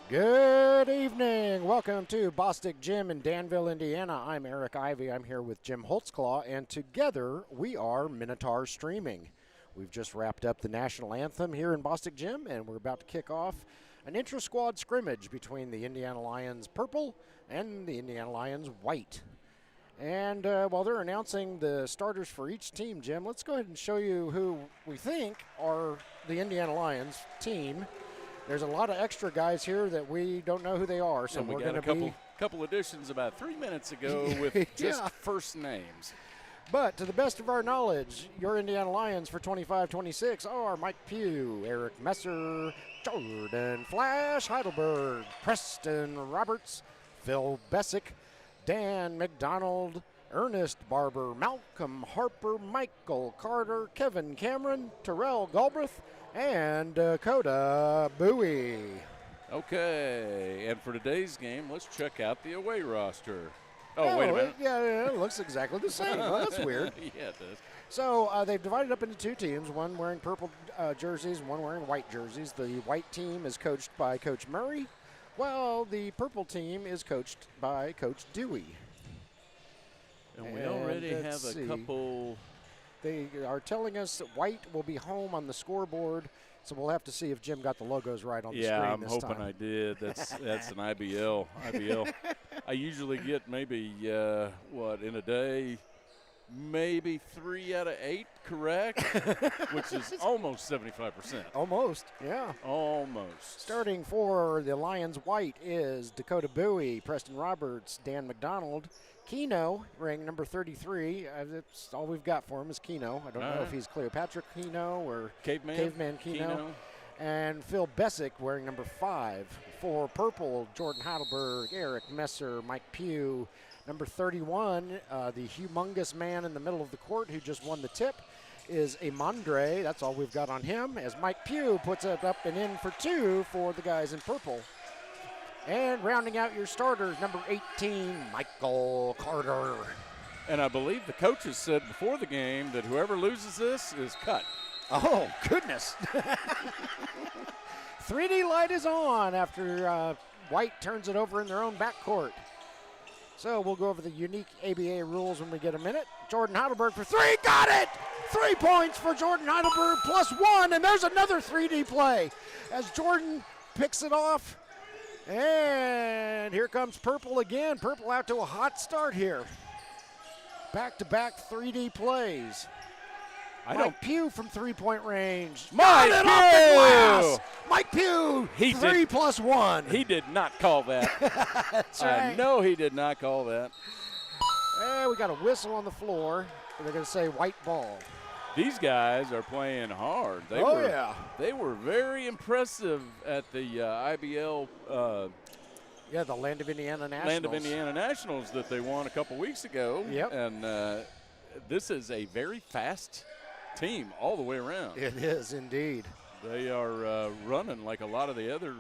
Good evening. Welcome to Bostic Gym in Danville, Indiana. I'm Eric Ivey. I'm here with Jim Holtzclaw, and together we are Minotaur Streaming. We've just wrapped up the national anthem here in Bostic Gym, and we're about to kick off an intra-squad scrimmage between the Indiana Lyons purple and the Indiana Lyons white. And while they're announcing the starters for each team, Jim, let's go ahead and show you who we think are the Indiana Lyons team. There's a lot of extra guys here that we don't know who they are, so we're going to be couple additions about 3 minutes ago with just first names. But to the best of our knowledge, your Indiana Lyons for 25-26 are Mike Pugh, Eric Messer, Jordan Flash Heidelberg, Preston Roberts, Phil Bessick, Dan McDonald, Ernest Barber, Malcolm Harper, Michael Carter, Kevin Cameron, Terrell Galbraith, and Dakota Bowie. Okay, and for today's game, let's check out the away roster. Oh, wait a minute. Yeah, it looks exactly the same. Well, that's weird. Yeah, it does. So they've divided up into two teams, one wearing purple jerseys and one wearing white jerseys. The white team is coached by Coach Murray, while the purple team is coached by Coach Dewey. And we already have a couple. They are telling us that white will be home on the scoreboard, so we'll have to see if Jim got the logos right on the screen Yeah, I'm this hoping time. I did. That's an IBL. I usually get maybe, in a day, maybe 3 out of 8 correct, which is almost 75%. Almost, yeah. Almost. Starting for the Lions white is Dakota Bowie, Preston Roberts, Dan McDonald, Keno, wearing number 33. That's all we've got for him is Keno. I don't know if he's Cleopatra Keno or Caveman Keno. And Phil Bessick wearing number 5. For purple, Jordan Heidelberg, Eric Messer, Mike Pugh. Number 31, the humongous man in the middle of the court who just won the tip, is Amandre. That's all we've got on him, as Mike Pugh puts it up and in for 2 for the guys in purple. And rounding out your starters, number 18, Michael Carter. And I believe the coaches said before the game that whoever loses this is cut. Oh, goodness. 3D light is on after White turns it over in their own backcourt. So we'll go over the unique ABA rules when we get a minute. Jordan Heidelberg for 3, got it! 3 points for Jordan Heidelberg, +1, and there's another 3D play as Jordan picks it off. And here comes purple again. Purple out to a hot start here. Back-to-back 3D plays. Mike Pugh from 3-point range. Mike Pugh! Mike Pugh, 3 + 1. He did not call that. That's right. I know he did not call that. And we got a whistle on the floor. They're going to say white ball. These guys are playing hard. They were very impressive at the IBL. The Land of Indiana Nationals. Land of Indiana Nationals that they won a couple weeks ago. Yep. And this is a very fast team all the way around. It is indeed. They are running like a lot of the other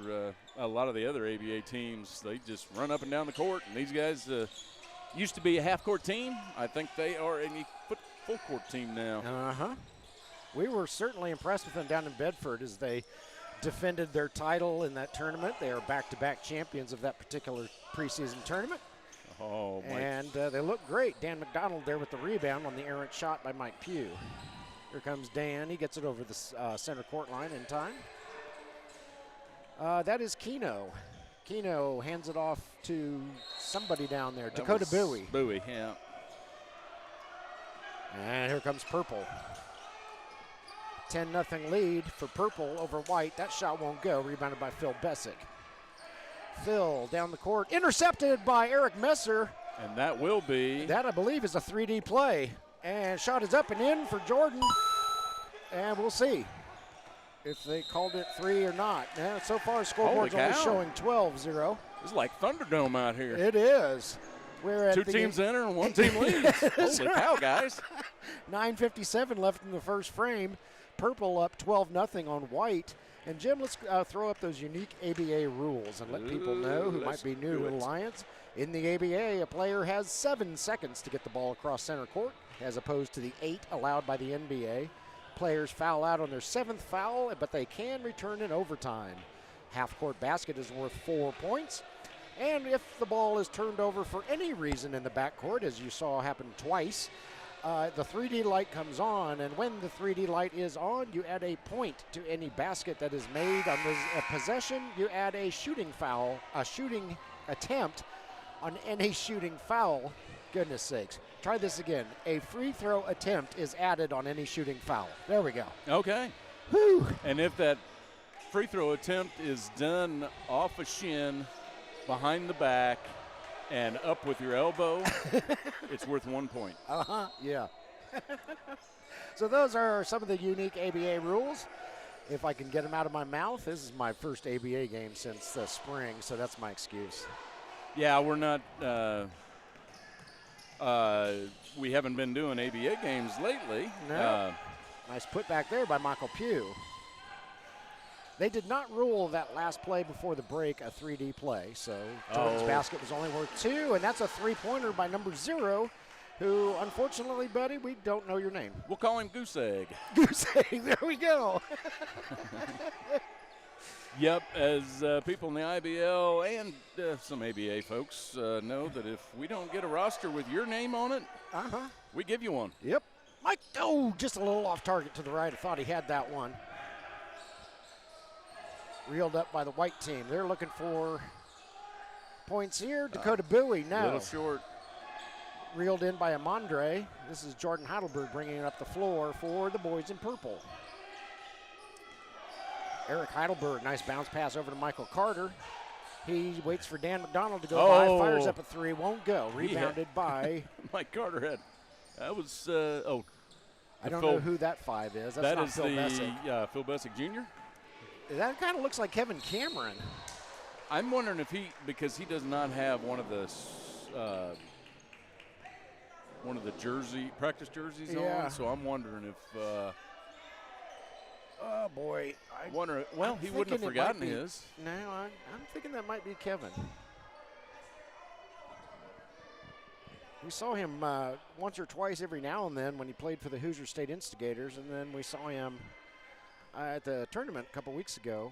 ABA teams. They just run up and down the court, and these guys used to be a half-court team. I think they are a full-court team now. We were certainly impressed with them down in Bedford as they defended their title in that tournament. They are back-to-back champions of that particular preseason tournament. Oh, Mike. And they look great. Dan McDonald there with the rebound on the errant shot by Mike Pugh. Here comes Dan. He gets it over the center court line in time. That is Keno. Keno hands it off to somebody down there. Dakota Bowie. Bowie, yeah. And here comes purple. 10-0 lead for purple over white. That shot won't go. Rebounded by Phil Bessick. Phil down the court. Intercepted by Eric Messer. And that will be. That, I believe, is a 3D play. And shot is up and in for Jordan. And we'll see if they called it 3 or not. Now, so far, scoreboard's only showing 12-0. It's like Thunderdome out here. It is. We're at 2 teams enter and 1 team leads. Holy cow, guys. 9:57 left in the first frame. Purple up 12-0 on white. And Jim, let's throw up those unique ABA rules and let people know who might be new to the Lions. In the ABA, a player has 7 seconds to get the ball across center court, as opposed to the 8 allowed by the NBA. Players foul out on their 7th foul, but they can return in overtime. half-court basket is worth 4 points. And if the ball is turned over for any reason in the backcourt, as you saw happen twice, the 3D light comes on, and when the 3D light is on, you add a point to any basket that is made on the possession. You add a shooting foul, a shooting attempt on any shooting foul. Goodness sakes. Try this again. A free throw attempt is added on any shooting foul. There we go. Okay. Whew. And if that free throw attempt is done off a shin, behind the back, and up with your elbow, it's worth 1 point. Yeah. So those are some of the unique ABA rules. If I can get them out of my mouth, this is my first ABA game since the spring, so that's my excuse. Yeah, we're not, we haven't been doing ABA games lately. No. Nice putback there by Michael Pugh. They did not rule that last play before the break a 3D play, so Jordan's basket was only worth 2, and that's a three-pointer by number 0, who, unfortunately, buddy, we don't know your name. We'll call him Goose Egg. Goose Egg, there we go. Yep, as people in the IBL and some ABA folks know that if we don't get a roster with your name on it, we give you one. Yep. Mike, just a little off target to the right. I thought he had that one. Reeled up by the white team. They're looking for points here. Dakota Bowie, no. A little short. Reeled in by Amandre. This is Jordan Heidelberg bringing it up the floor for the boys in purple. Eric Heidelberg, nice bounce pass over to Michael Carter. He waits for Dan McDonald to go by, fires up a 3, won't go. Rebounded by. Mike Carter had, that was, I don't know who that 5 is. That's not Phil Bessick. Phil Bessick Jr.? That kind of looks like Kevin Cameron. I'm wondering if because he does not have one of the practice jerseys on, so I'm wondering if. Oh boy! He wouldn't have forgotten his. No, I'm thinking that might be Kevin. We saw him once or twice every now and then when he played for the Hoosier State Instigators, and then we saw him at the tournament a couple weeks ago.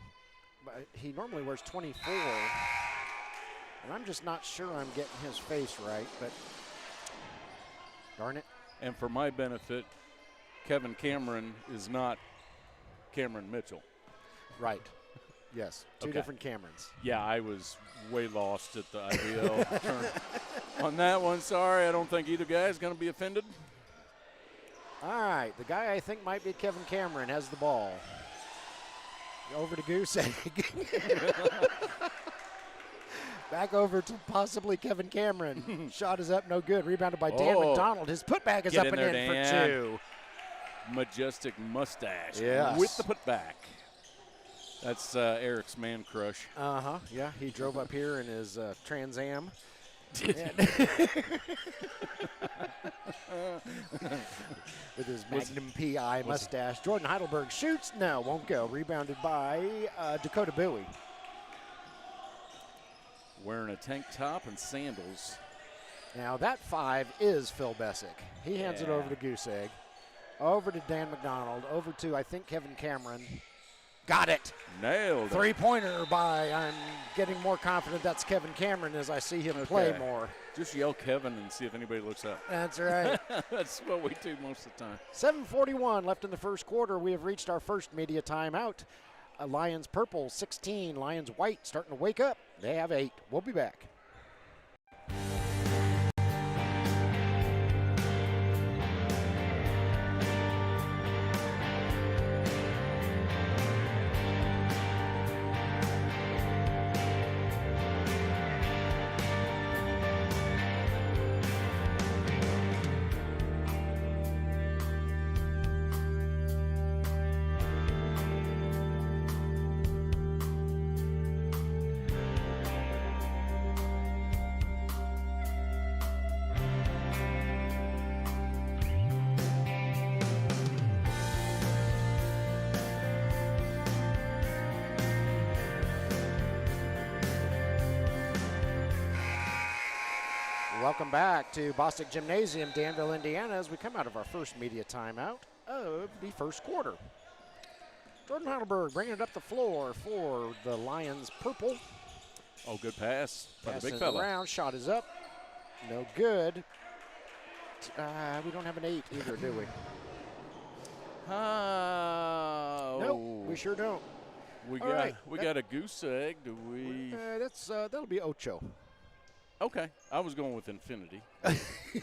But he normally wears 24, and I'm just not sure I'm getting his face right, but darn it. And for my benefit, Kevin Cameron is not Cameron Mitchell. Right. Yes, two different Camerons. Yeah, I was way lost at the IBL turn. On that one, sorry, I don't think either guy is going to be offended. All right, the guy I think might be Kevin Cameron has the ball. Over to Goose Egg. Back over to possibly Kevin Cameron. Shot is up, no good. Rebounded by Dan McDonald. His putback is up and in for 2. Majestic mustache yes. with the putback. That's Eric's man crush. Yeah, he drove up here in his Trans Am. With his Magnum PI mustache. Jordan Heidelberg shoots. No, won't go. Rebounded by Dakota Bowie. Wearing a tank top and sandals. Now that 5 is Phil Bessick. He hands it over to Goose Egg. Over to Dan McDonald. Over to, I think, Kevin Cameron. Got it. Nailed it. 3-pointer by, I'm getting more confident that's Kevin Cameron as I see him play more. Just yell Kevin and see if anybody looks up. That's right. That's what we do most of the time. 7:41 left in the first quarter. We have reached our first media timeout. Lions purple, 16. Lions white starting to wake up. They have 8. We'll be back. Welcome back to Bostic Gymnasium, Danville, Indiana, as we come out of our first media timeout of the first quarter. Jordan Heidelberg bringing it up the floor for the Lions purple. Oh, good pass by the Passing big it fella. around, shot is up. No good. We don't have an 8 either, do we? Oh. Nope, we sure don't. We All got right, we got a goose egg. Do we? That'll be Ocho. Okay, I was going with infinity.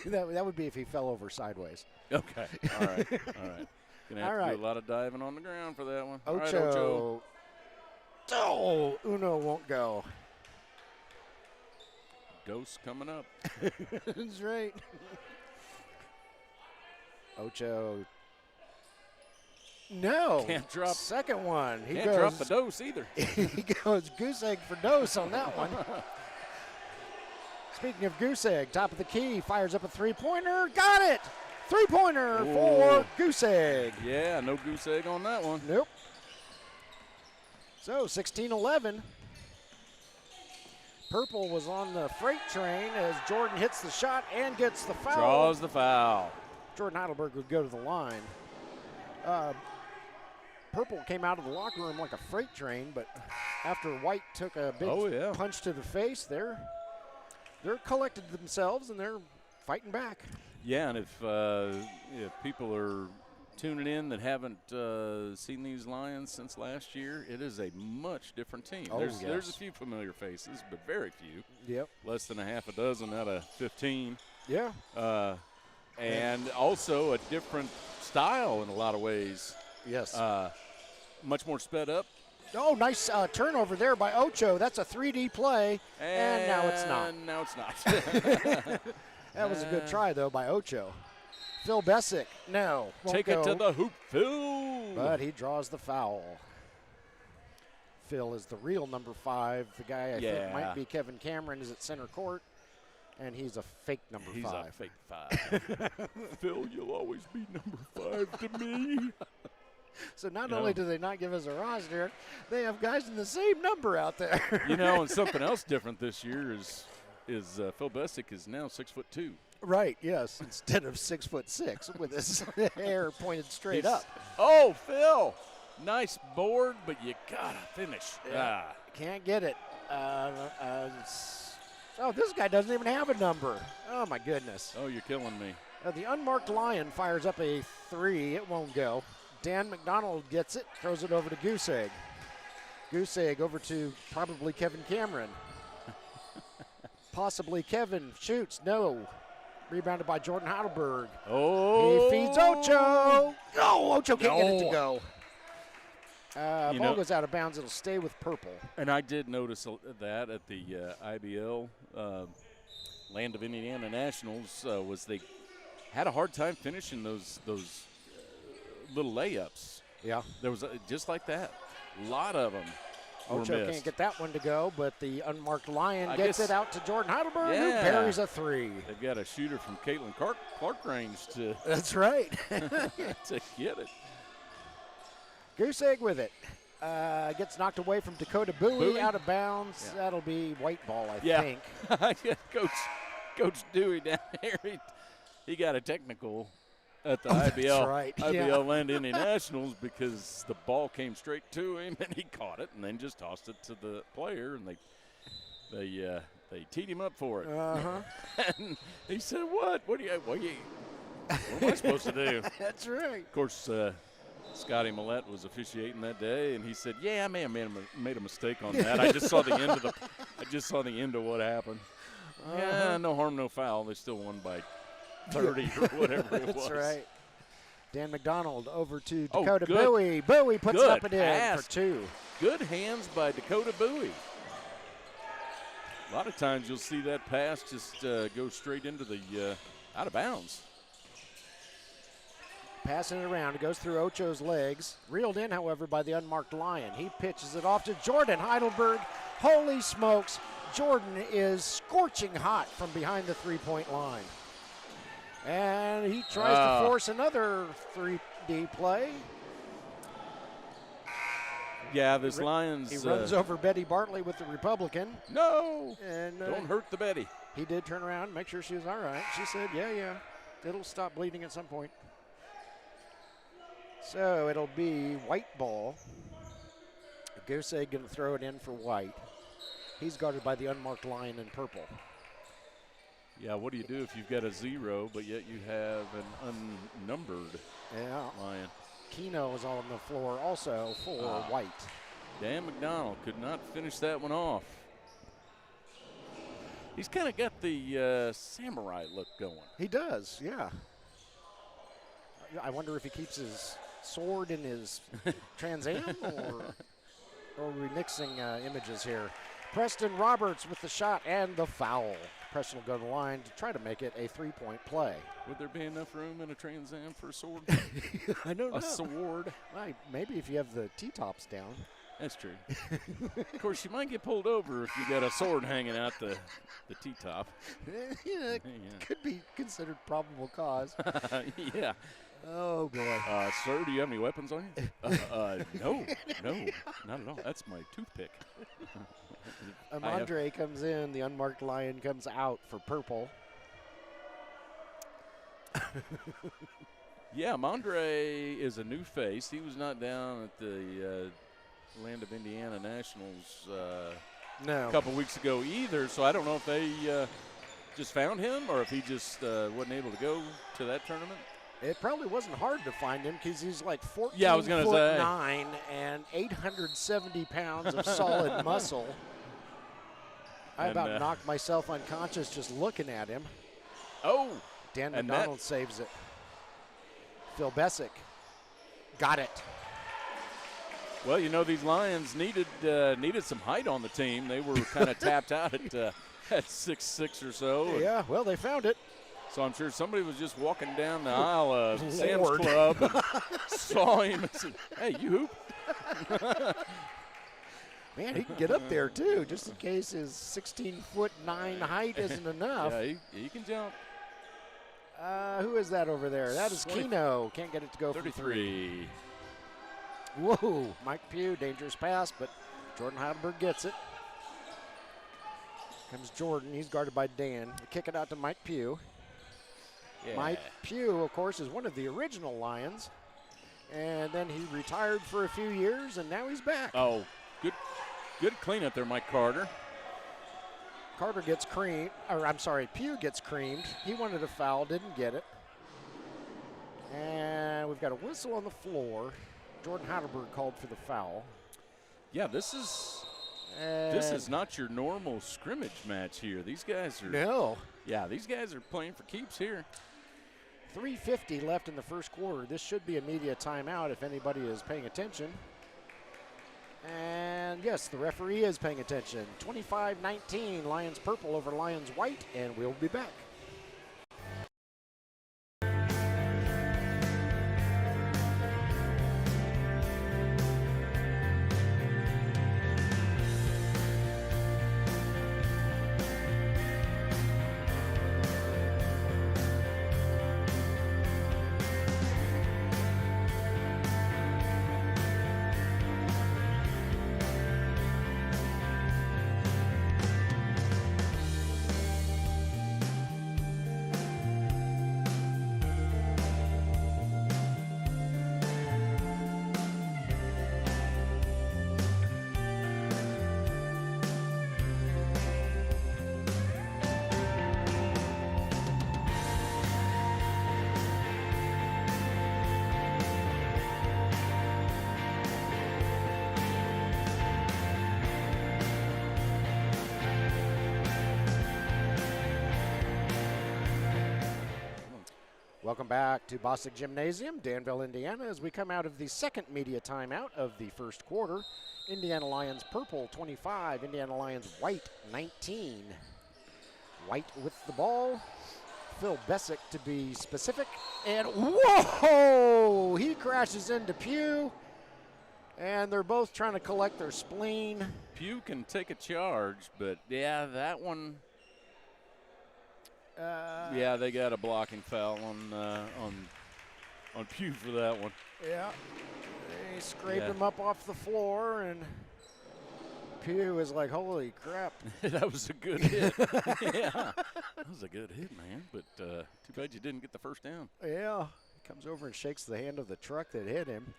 that would be if he fell over sideways. Okay, all right, all right. Gonna have All to right. do a lot of diving on the ground for that one. All right, Ocho. Ocho. Oh, Uno won't go. Dose coming up. That's right. Ocho. No. Can't drop. Second one. He Can't goes, drop the dose either. he goes goose egg for dose on that one. Speaking of goose egg, top of the key, fires up a three-pointer. Got it! Three-pointer for goose egg. Yeah, no goose egg on that one. Nope. So 16-11. Purple was on the freight train as Jordan hits the shot and gets the foul. Draws the foul. Jordan Heidelberg would go to the line. Purple came out of the locker room like a freight train, but after White took a big punch to the face, they're collected themselves and they're fighting back. Yeah, and if people are tuning in that haven't seen these Lions since last year, it is a much different team. Oh, There's a few familiar faces, but very few. Yep. Less than a half a dozen out of 15. Yeah. And also a different style in a lot of ways. Yes. Much more sped up. Oh, nice turnover there by Ocho. That's a 3D play, and now it's not. Now it's not. That was a good try, though, by Ocho. Phil Bessick, no. Take it to the hoop, Phil. But he draws the foul. Phil is the real number 5. The guy I think might be Kevin Cameron is at center court, and he's a fake number 5. He's a fake 5. Phil, you'll always be number 5 to me. So not only do they not give us a roster, they have guys in the same number out there. And something else different this year is Phil Bessick is now 6'2". Right, yes, instead of 6'6" with his hair pointed straight up. Oh, Phil, nice board, but you gotta finish. Yeah. Can't get it. This guy doesn't even have a number. Oh, my goodness. Oh, you're killing me. The unmarked Lion fires up a 3. It won't go. Dan McDonald gets it, throws it over to Goose Egg. Goose Egg over to probably Kevin Cameron. Possibly Kevin shoots, no. Rebounded by Jordan Heidelberg. Oh. He feeds Ocho. Oh, Ocho can't get it to go. Ball goes out of bounds. It'll stay with purple. And I did notice that at the IBL Land of Indiana Nationals was they had a hard time finishing those little layups. Yeah. There was just like that. A lot of them. Ocho can't get that one to go, but the unmarked Lion gets it out to Jordan Heidelberg, who buries a 3. They've got a shooter from Caitlin Clark range to That's right. to get it. Goose Egg with it. Gets knocked away from Dakota Bowie out of bounds. Yeah. That'll be white ball, I think. Coach Dewey down here, he got a technical at the IBL Land Indiana Nationals because the ball came straight to him and he caught it and then just tossed it to the player and they teed him up for it. And he said, "What? What am I supposed to do?" That's right. Of course, Scotty Millette was officiating that day, and he said, "Yeah, I may have made a mistake on that. I just saw the end of what happened. Yeah, no harm, no foul. They still won by 30 or whatever it was." That's right. Dan McDonald over to Dakota Bowie. Bowie puts it up and in for 2. Good hands by Dakota Bowie. A lot of times you'll see that pass just go straight into the out of bounds. Passing it around. It goes through Ocho's legs. Reeled in, however, by the unmarked Lion. He pitches it off to Jordan Heidelberg. Holy smokes. Jordan is scorching hot from behind the three-point line. And he tries to force another 3D play. Yeah, this Lions. He runs over Betty Bartley with the Republican. No! And don't hurt the Betty. He did turn around and make sure she was all right. She said, yeah, it'll stop bleeding at some point. So it'll be white ball. Goose Egg going to throw it in for white. He's guarded by the unmarked Lion in purple. Yeah, what do you do if you've got a 0, but yet you have an unnumbered Lion? Keno is on the floor also for white. Dan McDonald could not finish that one off. He's kind of got the samurai look going. He does, yeah. I wonder if he keeps his sword in his Trans Am, or are we mixing images here? Preston Roberts with the shot and the foul. Preston will go to the line to try to make it a 3-point play. Would there be enough room in a Trans Am for a sword? I don't know. A sword? Right, maybe if you have the T-tops down. That's true. Of course, you might get pulled over if you got a sword hanging out the T-top. Yeah, could be considered probable cause. Yeah. Oh, boy. Sir, do you have any weapons on you? No, not at all. That's my toothpick. Amandre comes in. The unmarked Lion comes out for purple. Yeah, Mondre is a new face. He was not down at the Land of Indiana Nationals a couple weeks ago either, so I don't know if they just found him or if he just wasn't able to go to that tournament. It probably wasn't hard to find him because he's like 14 I was gonna say. 9 and 870 pounds of solid muscle. I about knocked myself unconscious just looking at him. Oh! Dan McDonald saves it. Phil Bessick got it. Well, you know, these Lions needed some height on the team. They were kind of tapped out at 6'6" or so. Yeah, well, they found it. So I'm sure somebody was just walking down the aisle of Sam's Club and saw him and said, "Hey, you hoop?" Man, he can get up there, too, just in case his 16'9" height isn't enough. Yeah, he can jump. Who is that over there? That is Keno. Can't get it to go 33. Whoa, Mike Pugh, dangerous pass, but Jordan Heidelberg gets it. Comes Jordan. He's guarded by Dan. They kick it out to Mike Pugh. Yeah. Mike Pugh, of course, is one of the original Lions. And then he retired for a few years, and now he's back. Oh, good cleanup there, Mike Carter. Carter gets creamed, or I'm sorry, Pugh gets creamed. He wanted a foul, didn't get it. And we've got a whistle on the floor. Jordan Heidelberg called for the foul. Yeah, this is not your normal scrimmage match here. These guys are these guys are playing for keeps here. 3:50 left in the first quarter. This should be a media timeout if anybody is paying attention. And yes, the referee is paying attention. 25-19, Lions purple over Lions white, and we'll be back. Welcome back to Bostic Gymnasium, Danville, Indiana, as we come out of the second media timeout of the first quarter. Indiana Lions purple 25, Indiana Lions white 19. White with the ball. Phil Bessick to be specific. And whoa! He crashes into Pugh. And they're both trying to collect their spleen. Pugh can take a charge, but yeah, that one. Yeah, they got a blocking foul on Pugh for that one. Yeah, they scrape him up off the floor, and Pugh is like, holy crap. That was a good hit. Yeah, that was a good hit, man. But too bad you didn't get the first down. Yeah, comes over and shakes the hand of the truck that hit him.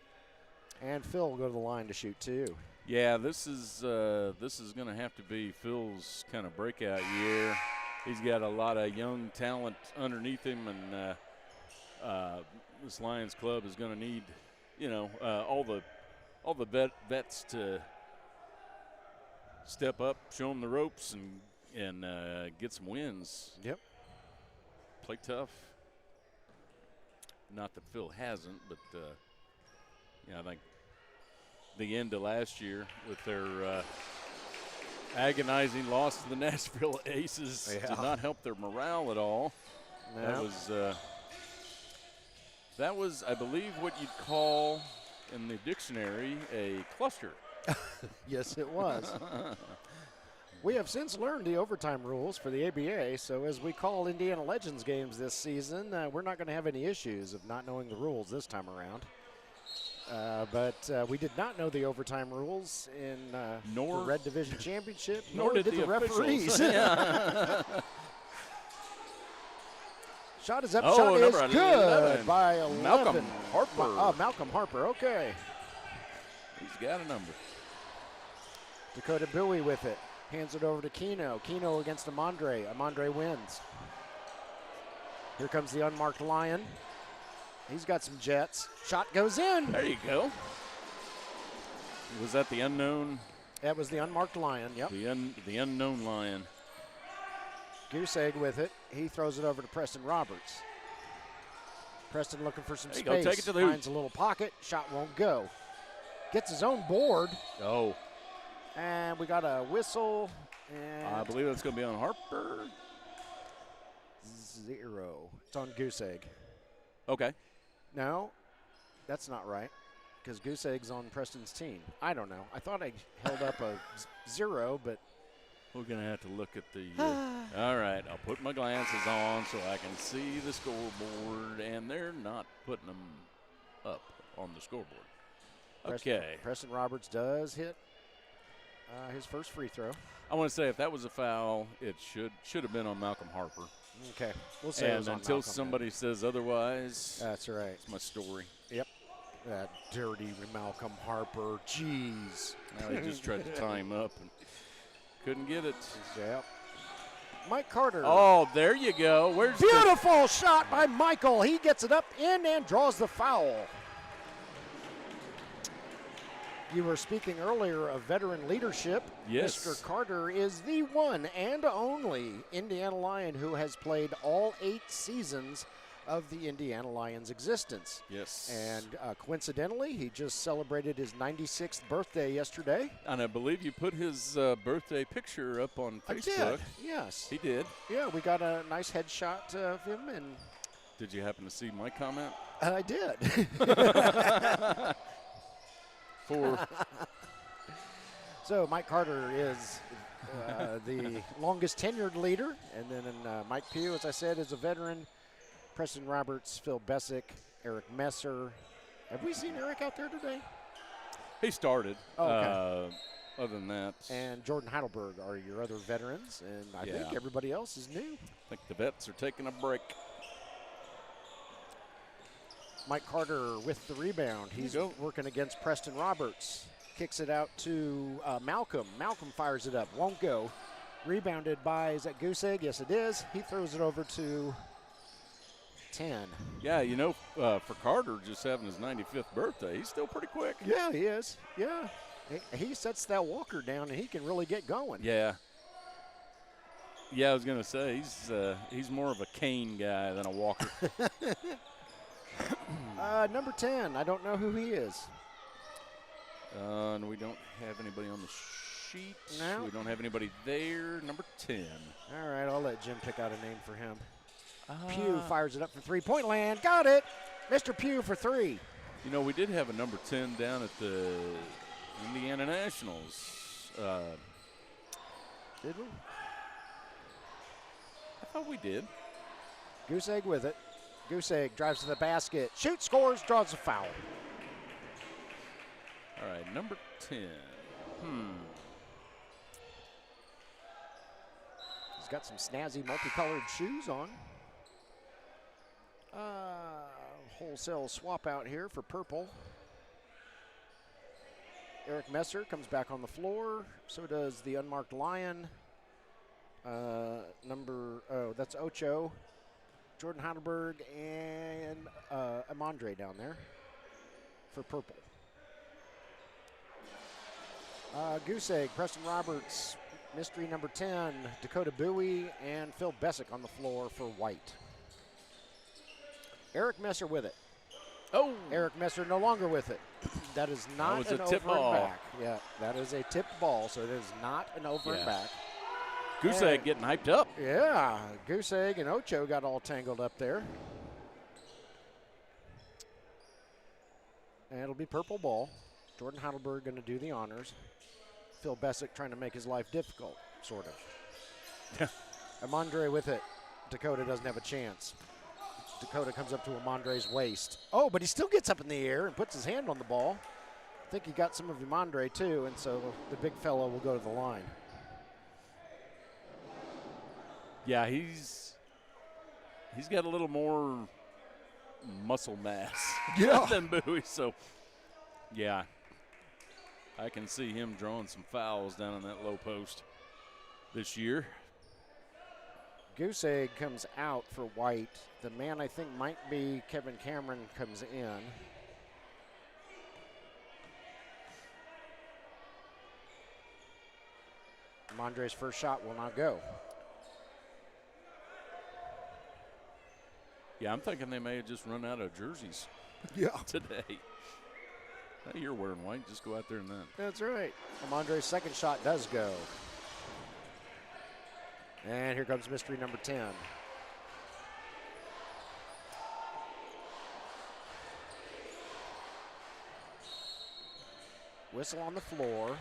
And Phil will go to the line to shoot 2. Yeah, this is going to have to be Phil's kind of breakout year. He's got a lot of young talent underneath him, and this Lions club is going to need, all the vets to step up, show them the ropes, and get some wins. Yep. Play tough. Not that Phil hasn't, but I think the end of last year with their agonizing loss to the Nashville Aces did not help their morale at all. No. That was, I believe, what you'd call in the dictionary a cluster. Yes, it was. We have since learned the overtime rules for the ABA, so as we call Indiana Legends games this season, we're not going to have any issues of not knowing the rules this time around. But we did not know the overtime rules in the Red Division Championship, nor did the referees. Shot is up, Oh, shot is number good 11. by 11. Malcolm Harper. Malcolm Harper, okay. He's got a number. Dakota Bowie with it. Hands it over to Keno. Keno against Amandre. Amandre wins. Here comes the unmarked Lion. He's got some jets. Shot goes in. There you go. Was that the unknown? That was the unmarked Lion, yep. The unknown Lion. Goose egg with it. He throws it over to Preston Roberts. Preston looking for some There you space. go. Take it to the hoop. Finds a little pocket. Shot won't go. Gets his own board. Oh. And we got a whistle. And I believe that's going to be on Harper. 0. It's on Goose egg. Okay. No, that's not right, because Goose Egg's on Preston's team. I don't know. I thought I held up a 0, but we're going to have to look at the all right, I'll put my glasses on so I can see the scoreboard, and they're not putting them up on the scoreboard. Okay. Preston Roberts does hit his first free throw. I want to say if that was a foul, it should have been on Malcolm Harper. Okay. We'll say it was on until Malcolm somebody says otherwise, that's right. It's my story. Yep. That dirty Malcolm Harper. Jeez. Now he just tried to tie him up and couldn't get it. Yep. Mike Carter. Oh, there you go. Where's beautiful shot by Michael. He gets it up in and draws the foul. You were speaking earlier of veteran leadership. Yes. Mr. Carter is the one and only Indiana Lion who has played all 8 seasons of the Indiana Lions' existence. Yes. And coincidentally, he just celebrated his 96th birthday yesterday. And I believe you put his birthday picture up on Facebook. I did, yes. He did. Yeah, we got a nice headshot of him. And did you happen to see my comment? I did. So Mike Carter is the longest tenured leader, and then Mike Pugh, as I said, is a veteran. Preston Roberts, Phil Bessick, Eric Messer. Have we seen Eric out there today? He started. Oh, okay. Other than that. And Jordan Heidelberg are your other veterans, and I think everybody else is new. I think the vets are taking a break. Mike Carter with the rebound. He's working against Preston Roberts. Kicks it out to Malcolm. Malcolm fires it up. Won't go. Rebounded by, is that Goose Egg? Yes, it is. He throws it over to 10. Yeah, for Carter just having his 95th birthday, he's still pretty quick. Yeah, he is. Yeah. He sets that walker down, and he can really get going. Yeah. Yeah, I was going to say, he's more of a cane guy than a walker. Number 10, I don't know who he is. And we don't have anybody on the sheet. No. We don't have anybody there. Number 10. All right, I'll let Jim pick out a name for him. Pugh fires it up for three-point land. Got it. Mr. Pugh for 3. We did have a number 10 down at the Indiana Nationals. Did we? I thought we did. Goose Egg with it. Goose Egg drives to the basket. Shoots, scores, draws a foul. All right, number 10. He's got some snazzy multicolored shoes on. wholesale swap out here for purple. Eric Messer comes back on the floor. So does the unmarked Lion. That's Ocho, Jordan Heidelberg, and Amandre down there for purple. Goose Egg, Preston Roberts, mystery number 10, Dakota Bowie, and Phil Bessick on the floor for white. Eric Messer with it. Oh! Eric Messer no longer with it. That is not an over and back. Yeah, that is a tipped ball, so it is not an over and back. Goose Egg getting hyped up. Yeah, Goose Egg and Ocho got all tangled up there. And it'll be purple ball. Jordan Heidelberg going to do the honors. Phil Bessick trying to make his life difficult, sort of. Amandre with it. Dakota doesn't have a chance. Dakota comes up to Amandre's waist. Oh, but he still gets up in the air and puts his hand on the ball. I think he got some of Amandre too, and so the big fellow will go to the line. Yeah, he's got a little more muscle mass than Bowie, so yeah. I can see him drawing some fouls down in that low post this year. Goose Egg comes out for white. The man I think might be Kevin Cameron comes in. Amandre's first shot will not go. Yeah, I'm thinking they may have just run out of jerseys today. Hey, you're wearing white. Just go out there and then. That's right. Amandre's second shot does go. And here comes mystery number 10. Whistle on the floor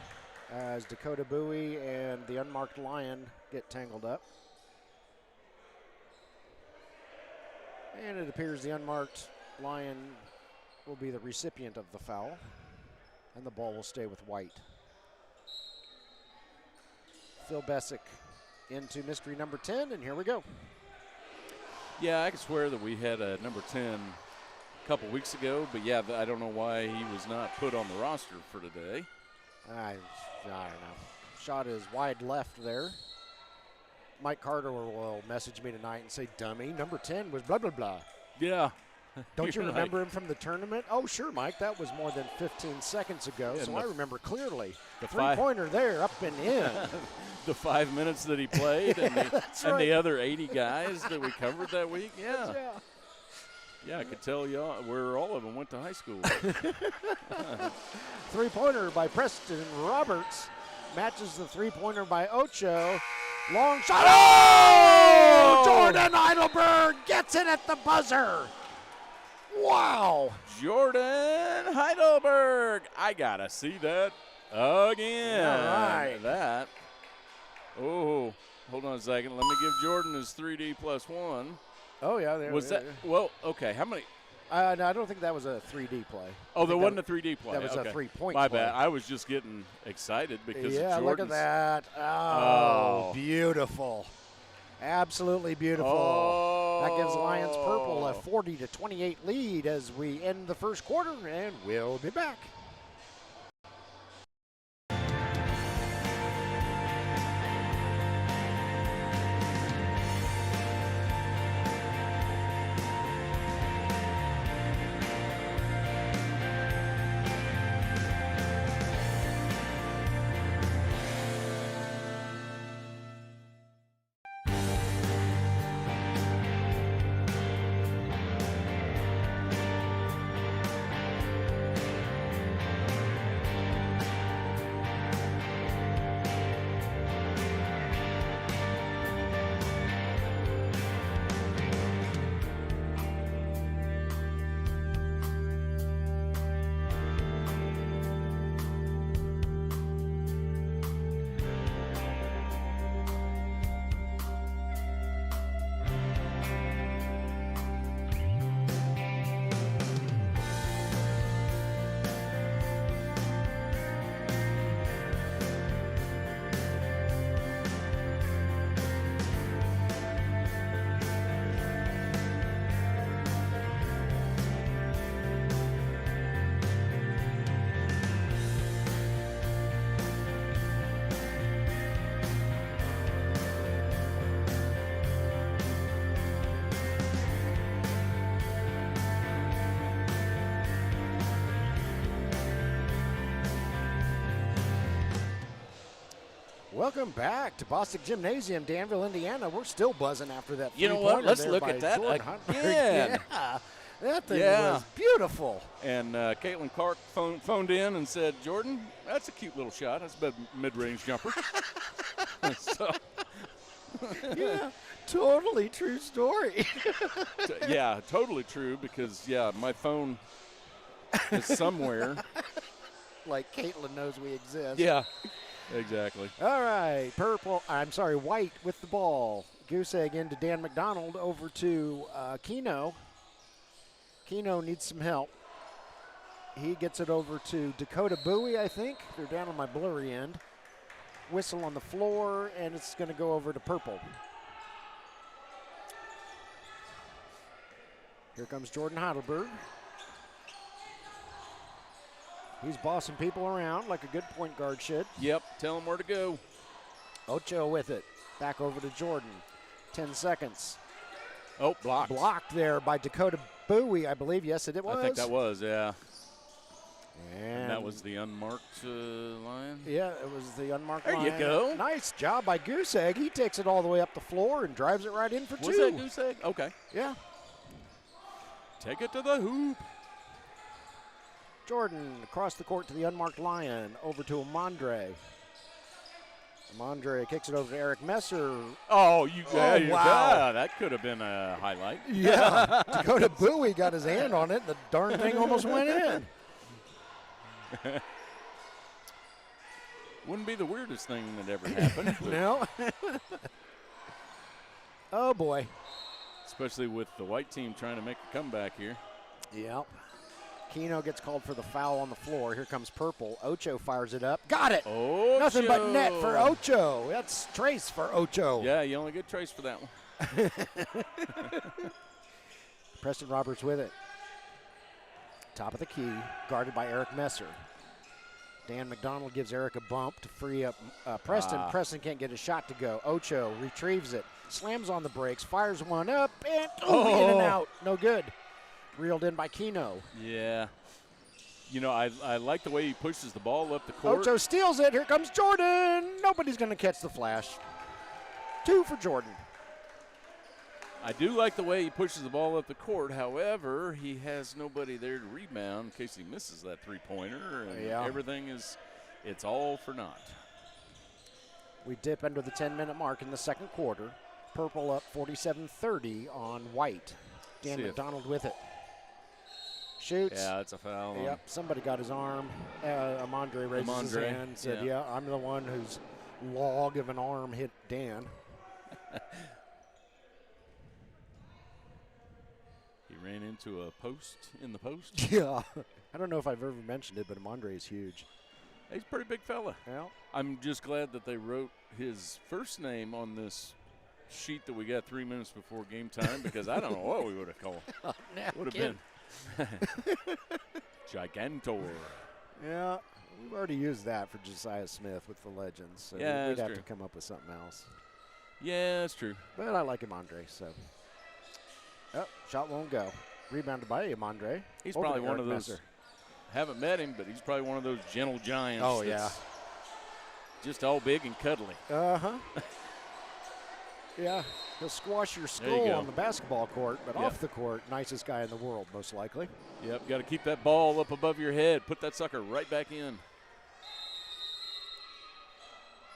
as Dakota Bowie and the unmarked Lion get tangled up. And it appears the unmarked Lion will be the recipient of the foul, and the ball will stay with white. Phil Bessick into mystery number 10, and here we go. Yeah, I could swear that we had a number 10 a couple weeks ago, but yeah, I don't know why he was not put on the roster for today. I don't know. Shot is wide left there. Mike Carter will message me tonight and say, dummy, number 10 was blah, blah, blah. Yeah. Don't you remember him from the tournament? Oh, sure, Mike. That was more than 15 seconds ago, so I remember clearly. The three-pointer there, up and in. The 5 minutes that he played and, the other 80 guys that we covered that week. Yeah. Yeah, I could tell you where all of them went to high school. Three-pointer by Preston Roberts matches the three-pointer by Ocho. Long shot. Oh! Jordan Heidelberg gets it at the buzzer. Wow. Jordan Heidelberg. I got to see that again. All right. That. Oh, hold on a second. Let me give Jordan his 3D plus one. Oh, yeah. Was that? Well, okay. How many? No, I don't think that was a 3D play. Oh, there wasn't a 3D play. That was a 3-point My play. bad. I was just getting excited because yeah, look at that. Oh, beautiful. Absolutely beautiful. Oh. That gives Lions Purple a 40-28 lead as we end the first quarter, and we'll be back. Welcome back to Bostic Gymnasium, Danville, Indiana. We're still buzzing after that. You know what? three-pointer Let's there look by at that Jordan again. Yeah, that thing was beautiful. And Caitlin Clark phoned in and said, Jordan, that's a cute little shot. That's a mid-range jumper. So, yeah, totally true story. yeah, totally true because, yeah, my phone is somewhere. Like Caitlin knows we exist. Yeah, exactly. All right, White with the ball. Goose egg into Dan McDonald, over to Keno. Keno needs some help. He gets it over to Dakota Bowie, I think. They're down on my blurry end. Whistle on the floor, and it's going to go over to Purple. Here comes Jordan Heidelberg. He's bossing people around like a good point guard should. Yep, tell him where to go. Ocho with it. Back over to Jordan. 10 seconds. Oh, blocked. Blocked there by Dakota Bowie, I believe. Yes, it was. I think that was, yeah. And that was the unmarked line? Yeah, it was the unmarked there line. There you go. Nice job by Goose Egg. He takes it all the way up the floor and drives it right in for two. Was that Goose Egg? Okay. Yeah. Take it to the hoop. Jordan across the court to the unmarked lion. Over to Amandre. Amandre kicks it over to Eric Messer. Oh, wow. Yeah, that could have been a highlight. Yeah. Dakota Bowie got his hand on it. The darn thing almost went in. Wouldn't be the weirdest thing that ever happened. No. Oh, boy. Especially with the white team trying to make a comeback here. Yep. Keno gets called for the foul on the floor. Here comes Purple. Ocho fires it up. Got it. Ocho. Nothing but net for Ocho. That's trace for Ocho. Yeah, you only get trace for that one. Preston Roberts with it. Top of the key, guarded by Eric Messer. Dan McDonald gives Eric a bump to free up Preston. Preston can't get a shot to go. Ocho retrieves it, slams on the brakes, fires one up, and in and out. No good. Reeled in by Keno. Yeah. You know, I like the way he pushes the ball up the court. Ocho steals it. Here comes Jordan. Nobody's going to catch the flash. 2 for Jordan. I do like the way he pushes the ball up the court. However, he has nobody there to rebound in case he misses that three-pointer. And everything is, it's all for naught. We dip under the 10-minute mark in the second quarter. Purple up 47-30 on White. Dan McDonald with it. Shoots. Yeah, it's a foul. Yep, somebody got his arm. Amandre raises his hand and said, yeah, I'm the one whose log of an arm hit Dan. He ran into a post in the post. Yeah. I don't know if I've ever mentioned it, but Amandre is huge. He's a pretty big fella. Yeah. I'm just glad that they wrote his first name on this sheet that we got 3 minutes before game time because I don't know what we would have called. Would have been Gigantor. Yeah, we've already used that for Josiah Smith with the Legends, so yeah, we'd have to come up with something else. Yeah, that's true. But I like Amandre, so. Oh, shot won't go. Rebounded by Amandre. He's probably one of those. Haven't met him, but he's probably one of those gentle giants. Oh, yeah. Just all big and cuddly. Uh-huh. Yeah, he'll squash your skull on the basketball court, but off the court, nicest guy in the world, most likely. Yep, got to keep that ball up above your head. Put that sucker right back in.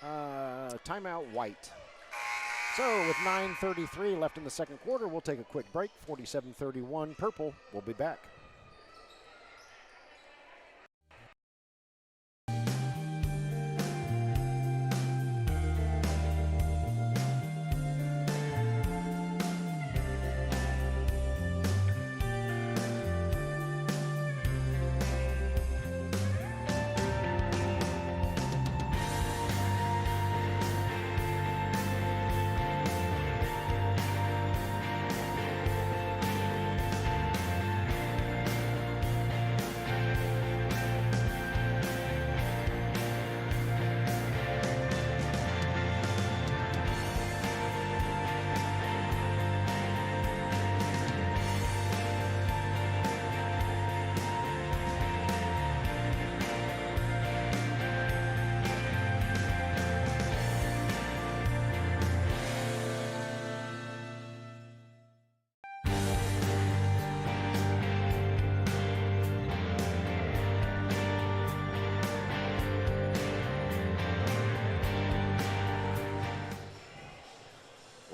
Timeout White. So with 9:33 left in the second quarter, we'll take a quick break. 47-31 Purple. We'll be back.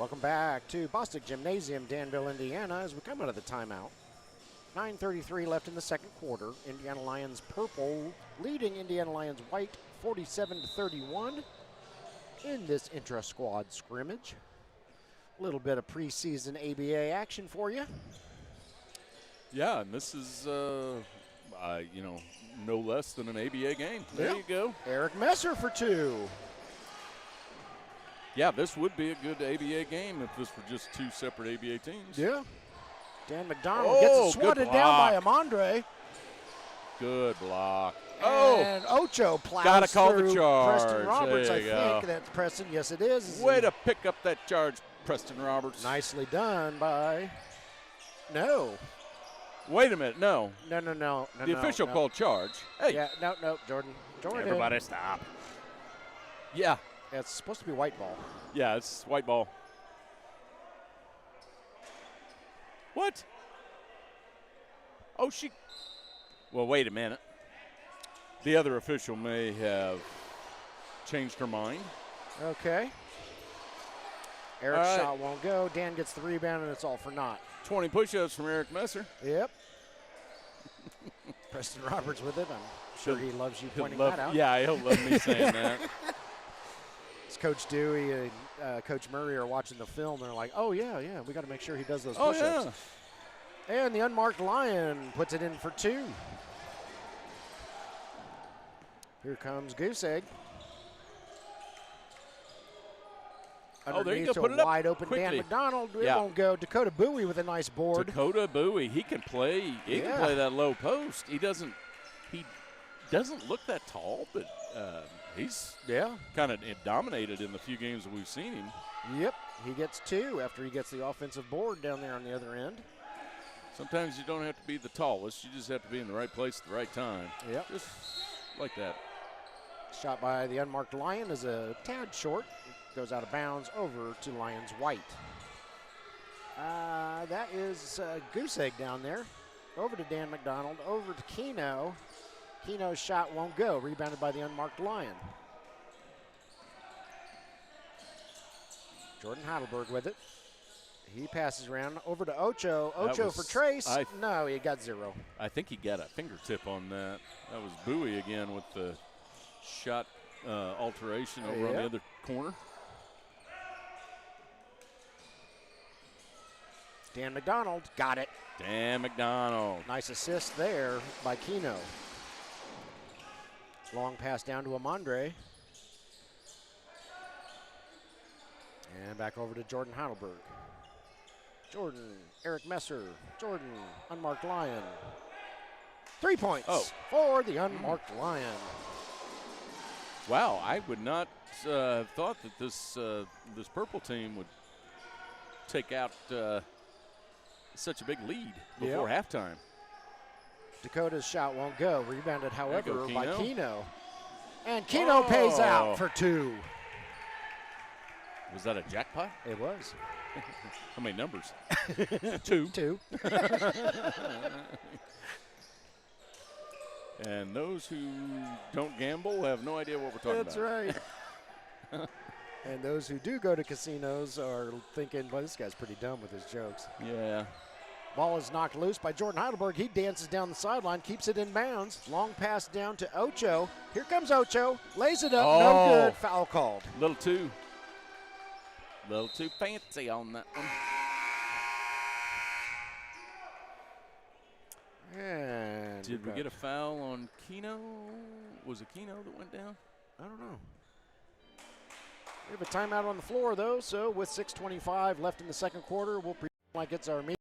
Welcome back to Bostic Gymnasium, Danville, Indiana, as we come out of the timeout. 9:33 left in the second quarter. Indiana Lyons purple leading Indiana Lyons white 47-31 in this intra-squad scrimmage. A little bit of preseason ABA action for you. Yeah, and this is, no less than an ABA game. There you go. Eric Messer for 2. Yeah, this would be a good ABA game if this were just 2 separate ABA teams. Yeah. Dan McDonald gets it swatted down by Amandre. Good block. And Ocho plows gotta call through the charge. Preston Roberts. There I you go. think that's Preston. Yes, it is. Way to pick up that charge, Preston Roberts. Nicely done by. No. Wait a minute. No. No. The official called charge. Hey. Yeah. No. Jordan. Everybody stop. Yeah. It's supposed to be white ball. Yeah, it's white ball. What? Oh, well, wait a minute. The other official may have changed her mind. Okay. Eric's shot won't go. Dan gets the rebound, and it's all for naught. 20 push-ups from Eric Messer. Yep. Preston Roberts with it. I'm sure he loves you pointing that out. Yeah, he'll love me saying that. Coach Dewey and Coach Murray are watching the film. And they're like, oh, yeah, we got to make sure he does those push-ups. Yeah. And the unmarked Lion puts it in for 2. Here comes Goose Egg. There you go. To Put a it up wide open quickly. Dan McDonald. It won't go. Dakota Bowie with a nice board. Dakota Bowie, he can play. He can play that low post. He doesn't look that tall, but he's kind of dominated in the few games that we've seen him. Yep, he gets 2 after he gets the offensive board down there on the other end. Sometimes you don't have to be the tallest. You just have to be in the right place at the right time. Yep. Just like that. Shot by the unmarked Lion is a tad short. Goes out of bounds over to Lions white. That is Goose Egg down there. Over to Dan McDonald, over to Keno. Keno's shot won't go, rebounded by the unmarked Lion. Jordan Heidelberg with it. He passes around over to Ocho. Ocho for Trace. No, he got 0. I think he got a fingertip on that. That was Bowie again with the shot alteration over on the other corner. Dan McDonald got it. Dan McDonald. Nice assist there by Keno. Long pass down to Amandre. And back over to Jordan Heidelberg. Jordan, Eric Messer, Jordan, unmarked Lion. 3 points for the unmarked Lion. Wow, I would not have thought that this purple team would take out such a big lead before halftime. Dakota's shot won't go. Rebounded, however, by Keno. Keno. And Keno pays out for 2. Was that a jackpot? It was. How many numbers? 2. 2. And those who don't gamble have no idea what we're talking That's about. right. And those who do go to casinos are thinking, well, this guy's pretty dumb with his jokes. Yeah. Ball is knocked loose by Jordan Heidelberg. He dances down the sideline, keeps it in bounds. Long pass down to Ocho. Here comes Ocho. Lays it up. No good. Foul called. Little too fancy on that one. And did we get a foul on Keno? Was it Keno that went down? I don't know. We have a timeout on the floor, though, so with 6:25 left in the second quarter, we'll pretend like it's our meeting.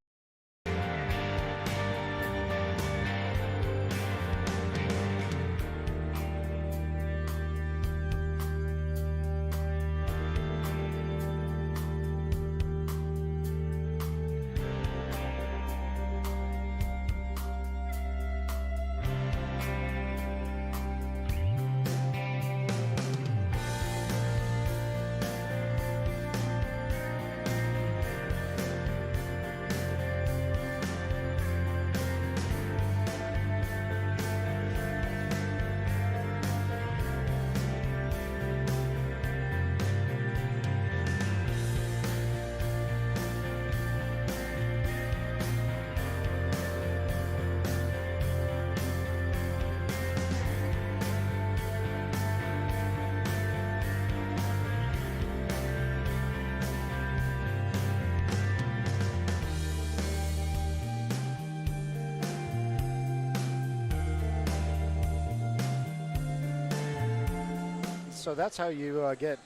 So that's how you get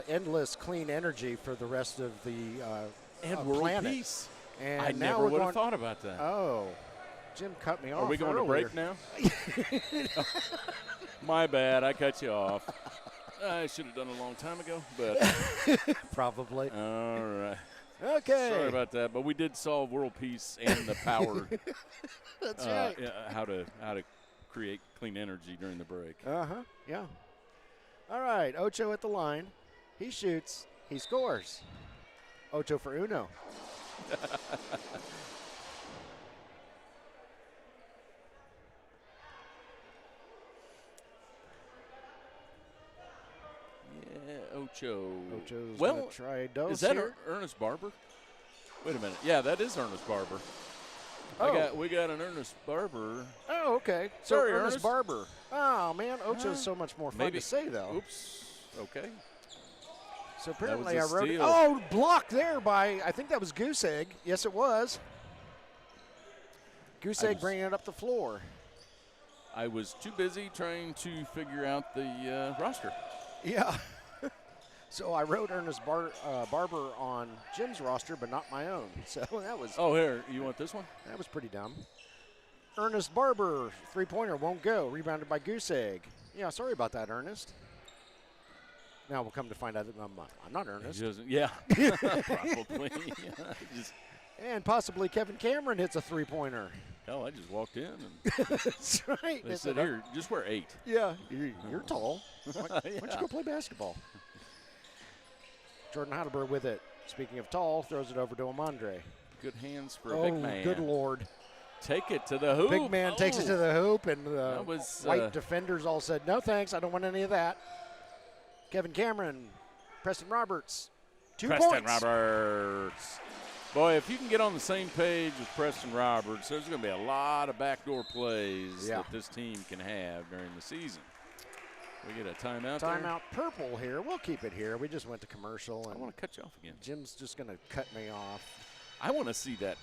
endless clean energy for the rest of the And world planet. peace. And I now never we're would have going. thought about that. Oh, Jim cut me off. Are we going earlier. to break now? My bad. I cut you off. I should have done it a long time ago, but Probably. all right. Okay. Sorry about that, but we did solve world peace and the power. That's right. How to create clean energy during the break. Yeah. All right. Ocho at the line. He shoots. He scores. Ocho for uno. Ocho. Ocho's well, gonna try dose is that here. Ernest Barber? Wait a minute. Yeah, that is Ernest Barber. Oh. We got an Ernest Barber. Oh, okay. So Sorry, Ernest Ernest. Barber. Oh man, Ocho's so much more fun maybe. to say though. Oops. Okay. So apparently I a wrote it. steal. Oh, blocked there by I think that was Goose Egg. Yes, it was. Goose Egg bringing it up the floor. I was too busy trying to figure out the roster. Yeah. So I wrote Ernest Barber on Jim's roster, but not my own. So that was. Oh, here, you want this one? That was pretty dumb. Ernest Barber, three-pointer, won't go. Rebounded by Goose Egg. Yeah, sorry about that, Ernest. Now we'll come to find out that I'm not Ernest. Yeah, probably. Just, And possibly Kevin Cameron hits a three-pointer. hell, I just walked in and That's right. they said, here, just wear 8. Yeah, you're tall. Why don't you go play basketball? Jordan Heidelberg with it. Speaking of tall, throws it over to Amandre. Good hands for a big man. Good Lord. Take it to the hoop. Big man takes it to the hoop, and the That was, white defenders all said, no thanks, I don't want any of that. Kevin Cameron, Preston Roberts, 2 points. Preston Roberts. Boy, if you can get on the same page with Preston Roberts, there's going to be a lot of backdoor plays that this team can have during the season. We get a timeout there. Timeout purple here. We'll keep it here. We just went to commercial. I And want to cut you off again. Jim's just going to cut me off. I want to see that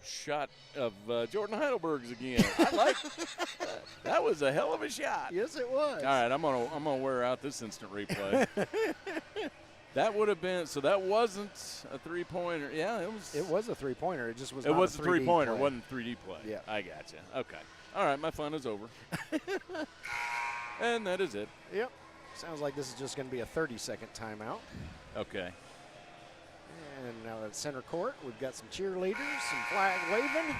shot of Jordan Heidelberg's again. I like that was a hell of a shot. Yes, it was. All right, I'm gonna wear out this instant replay. That would have been so. That wasn't a 3-pointer. Yeah, it was. It was a three-pointer. It just was. It not was a a 3-pointer. play. Wasn't 3D play. Yeah. I gotcha. Okay. All right, my fun is over. And that is it. Yep. Sounds like this is just going to be a 30-second timeout. Okay. And now at center court, we've got some cheerleaders, some flag waving,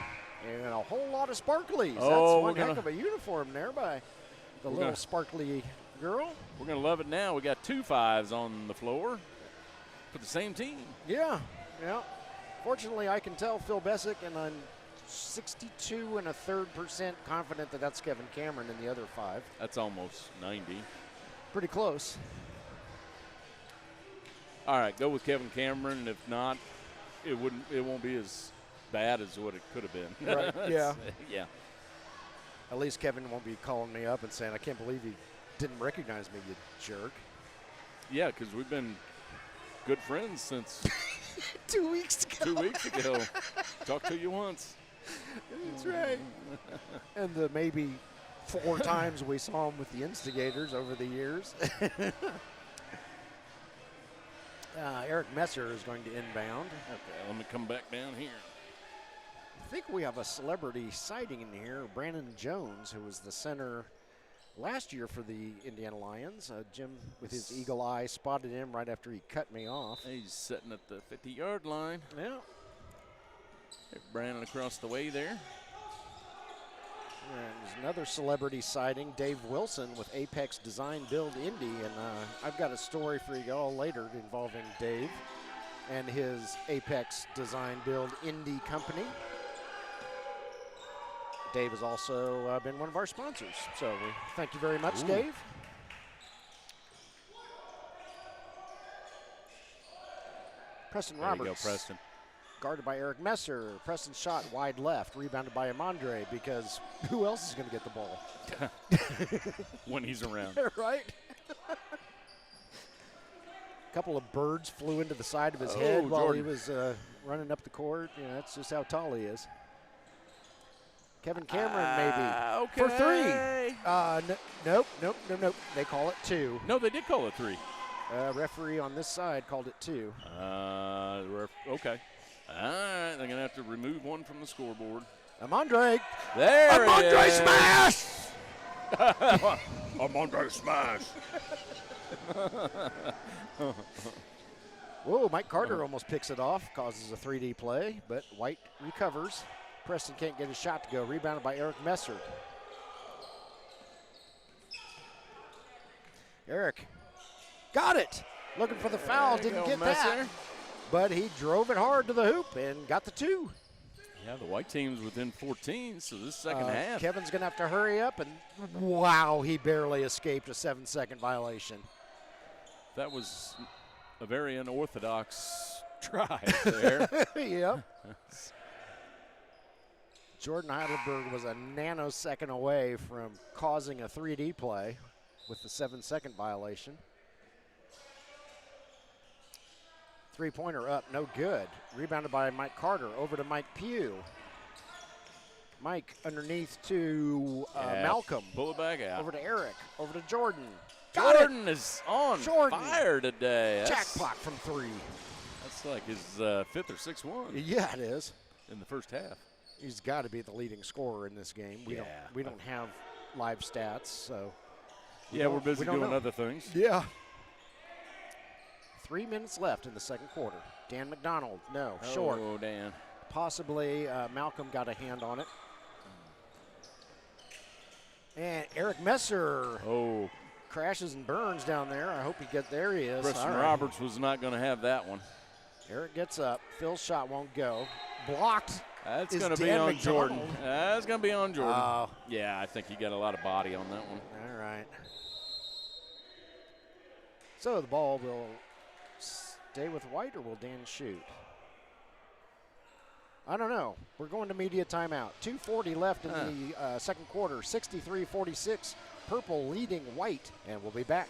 and a whole lot of sparklies. Oh, That's one heck of a uniform there by the little sparkly girl. We're gonna love it now. We got 2 5s on the floor for the same team. Yeah. Fortunately, I can tell Phil Bessick, and I'm 62 1/3% confident that that's Kevin Cameron in the other 5. That's almost 90. Pretty close. All right, go with Kevin Cameron. If not, it won't be as bad as what it could have been. Right, yeah. Yeah. At least Kevin won't be calling me up and saying, I can't believe you didn't recognize me, you jerk. Yeah, because we've been good friends since 2 weeks ago. 2 weeks ago. Talked to you once. That's right. And the maybe 4 times we saw him with the instigators over the years. Eric Messer is going to inbound. Okay, let me come back down here. I think we have a celebrity sighting in here. Brandon Jones, who was the center last year for the Indiana Lions. Jim, with his eagle eye, spotted him right after he cut me off. He's sitting at the 50-yard line. Yeah. Brandon across the way there. And there's another celebrity sighting, Dave Wilson with Apex Design Build Indy, and I've got a story for you all later involving Dave and his Apex Design Build Indy company. Dave has also been one of our sponsors, so we thank you very much, Dave. Preston Roberts. There you go, Preston. Guarded by Eric Messer. Preston shot wide left, rebounded by Amandre, because who else is going to get the ball? When he's around. Right? A couple of birds flew into the side of his head while Jordan. he was running up the court. You know, that's just how tall he is. Kevin Cameron maybe. Okay. For 3. Nope. They call it 2. No, they did call it 3. Referee on this side called it 2. Okay. All right, they're going to have to remove one from the scoreboard. Amandre. There Amandre it is. smash! Amandre smash. Whoa, Mike Carter almost picks it off, causes a 3D play, but White recovers. Preston can't get his shot to go. Rebounded by Eric Messer. Eric got it. Looking for the foul, didn't get that. But he drove it hard to the hoop and got the 2. Yeah, the white team's within 14, so this second half. Kevin's going to have to hurry up, and wow, he barely escaped a 7-second violation. That was a very unorthodox try there. Yep. Jordan Heidelberg was a nanosecond away from causing a 3D play with the 7-second violation. 3-pointer up, no good. Rebounded by Mike Carter, over to Mike Pugh. Mike underneath to Malcolm. Pull it back out. Over to Eric, over to Jordan. Jordan is on fire today. Jackpot from 3. That's like his 5th or 6th one. Yeah, it is. In the first half. He's got to be the leading scorer in this game. We don't have live stats, so. We're busy doing other things. Yeah. 3 minutes left in the second quarter. Dan McDonald, short. Oh, Dan. Possibly Malcolm got a hand on it. And Eric Messer crashes and burns down there. I hope he gets there. He is. Preston Roberts was not going to have that one. Eric gets up. Phil's shot won't go. Blocked. That's going to be on Jordan. That's going to be on Jordan. Yeah, I think he got a lot of body on that one. All right. So the ball will stay with White, or will Dan shoot? I don't know. We're going to media timeout. 2:40 left in the second quarter. 63-46. Purple leading White, and we'll be back.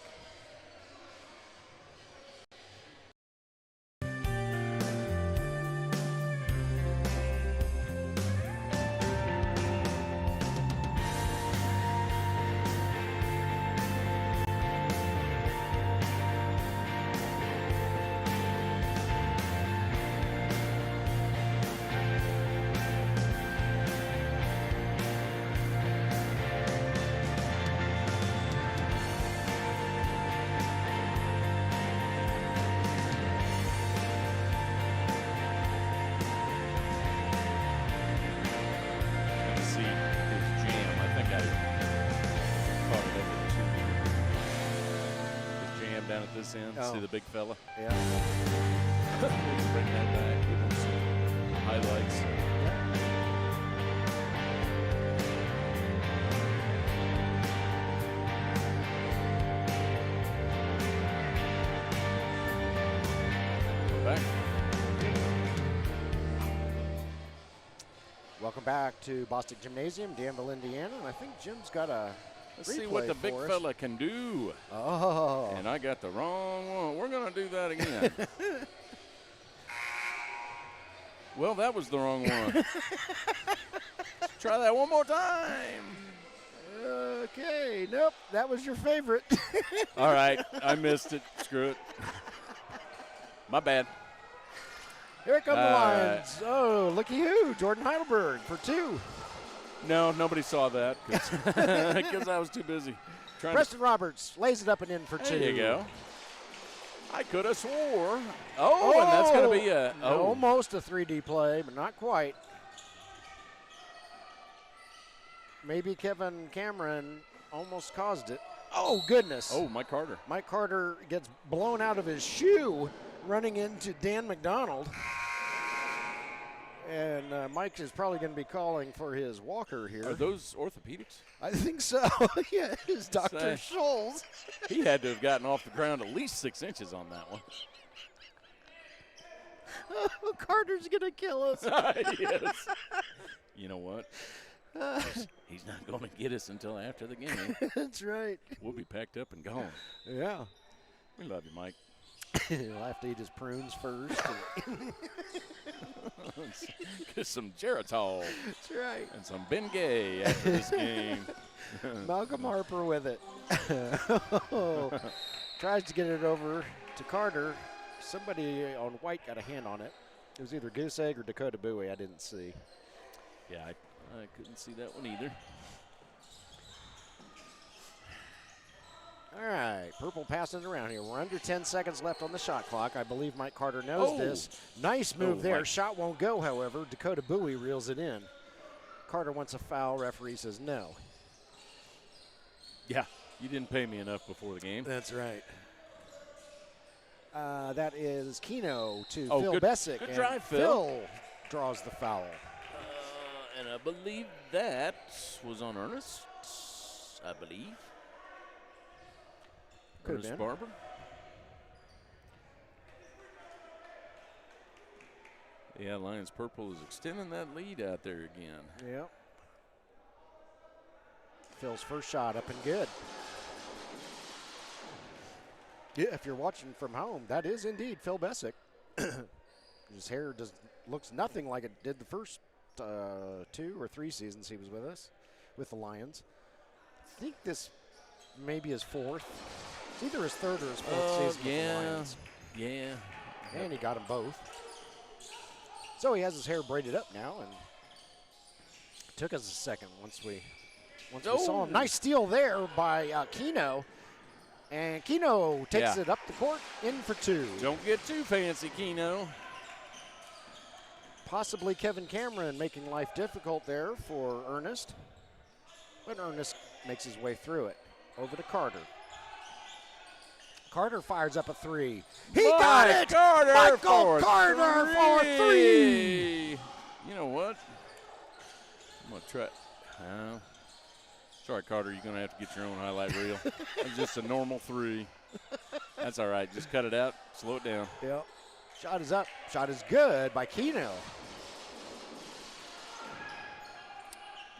This end, see the big fella. Yeah. Bring that back. Give him some highlights. We're back. Welcome back to Bostic Gymnasium, Danville, Indiana, and I think Jim's got a Let's see what the big fella can do. Oh. And I got the wrong one. We're going to do that again. Well, that was the wrong one. Try that one more time. Okay. Nope. That was your favorite. All right. I missed it. Screw it. My bad. Here come the Lions. Oh, looky who. Jordan Heidelberg for 2. No, nobody saw that because I was too busy. Preston Roberts lays it up and in for 2. There you go. I could have swore. And that's going to be a almost a 3D play, but not quite. Maybe Kevin Cameron almost caused it. Oh, goodness. Oh, Mike Carter. Mike Carter gets blown out of his shoe running into Dan McDonald. And Mike is probably going to be calling for his walker here. Are those orthopedics? I think so. Yeah, it's Dr. Scholes. He had to have gotten off the ground at least 6 inches on that one. Oh, Carter's going to kill us. Yes. You know what? He's not going to get us until after the game. That's right. We'll be packed up and gone. Yeah. We love you, Mike. He'll have to eat his prunes first. Get some Geritol. That's right. And some Bengay after this game. Malcolm Harper with it. Tries to get it over to Carter. Somebody on white got a hand on it. It was either Goose Egg or Dakota Bowie. I didn't see. Yeah, I couldn't see that one either. All right, Purple passing it around here. We're under 10 seconds left on the shot clock. I believe Mike Carter knows this. Nice move there. Mike. Shot won't go, however. Dakota Bowie reels it in. Carter wants a foul. Referee says no. Yeah, you didn't pay me enough before the game. That's right. That is Keno to Oh, Phil good, Bessick. good and drive, Phil draws the foul. And I believe that was on Ernest, I believe. Could have Ernest been. Barber. Yeah, Lions Purple is extending that lead out there again. Yep. Phil's first shot up and good. Yeah, if you're watching from home, that is indeed Phil Bessick. His hair looks nothing like it did the first 2 or 3 seasons he was with us, with the Lions. I think this may be his 4th. It's either his 3rd or his 4th season with the Lions. Yeah. And he got them both. So he has his hair braided up now, and it took us a second once we saw him. Nice steal there by Keno. And Keno takes it up the court, in for 2. Don't get too fancy, Keno. Possibly Kevin Cameron making life difficult there for Ernest. But Ernest makes his way through it. Over to Carter. Carter fires up a 3. He got it! Michael Carter for 3! You know what? I'm going to try. Sorry, Carter, you're going to have to get your own highlight reel. It's just a normal 3. That's all right. Just cut it out. Slow it down. Yep. Shot is up. Shot is good by Keno.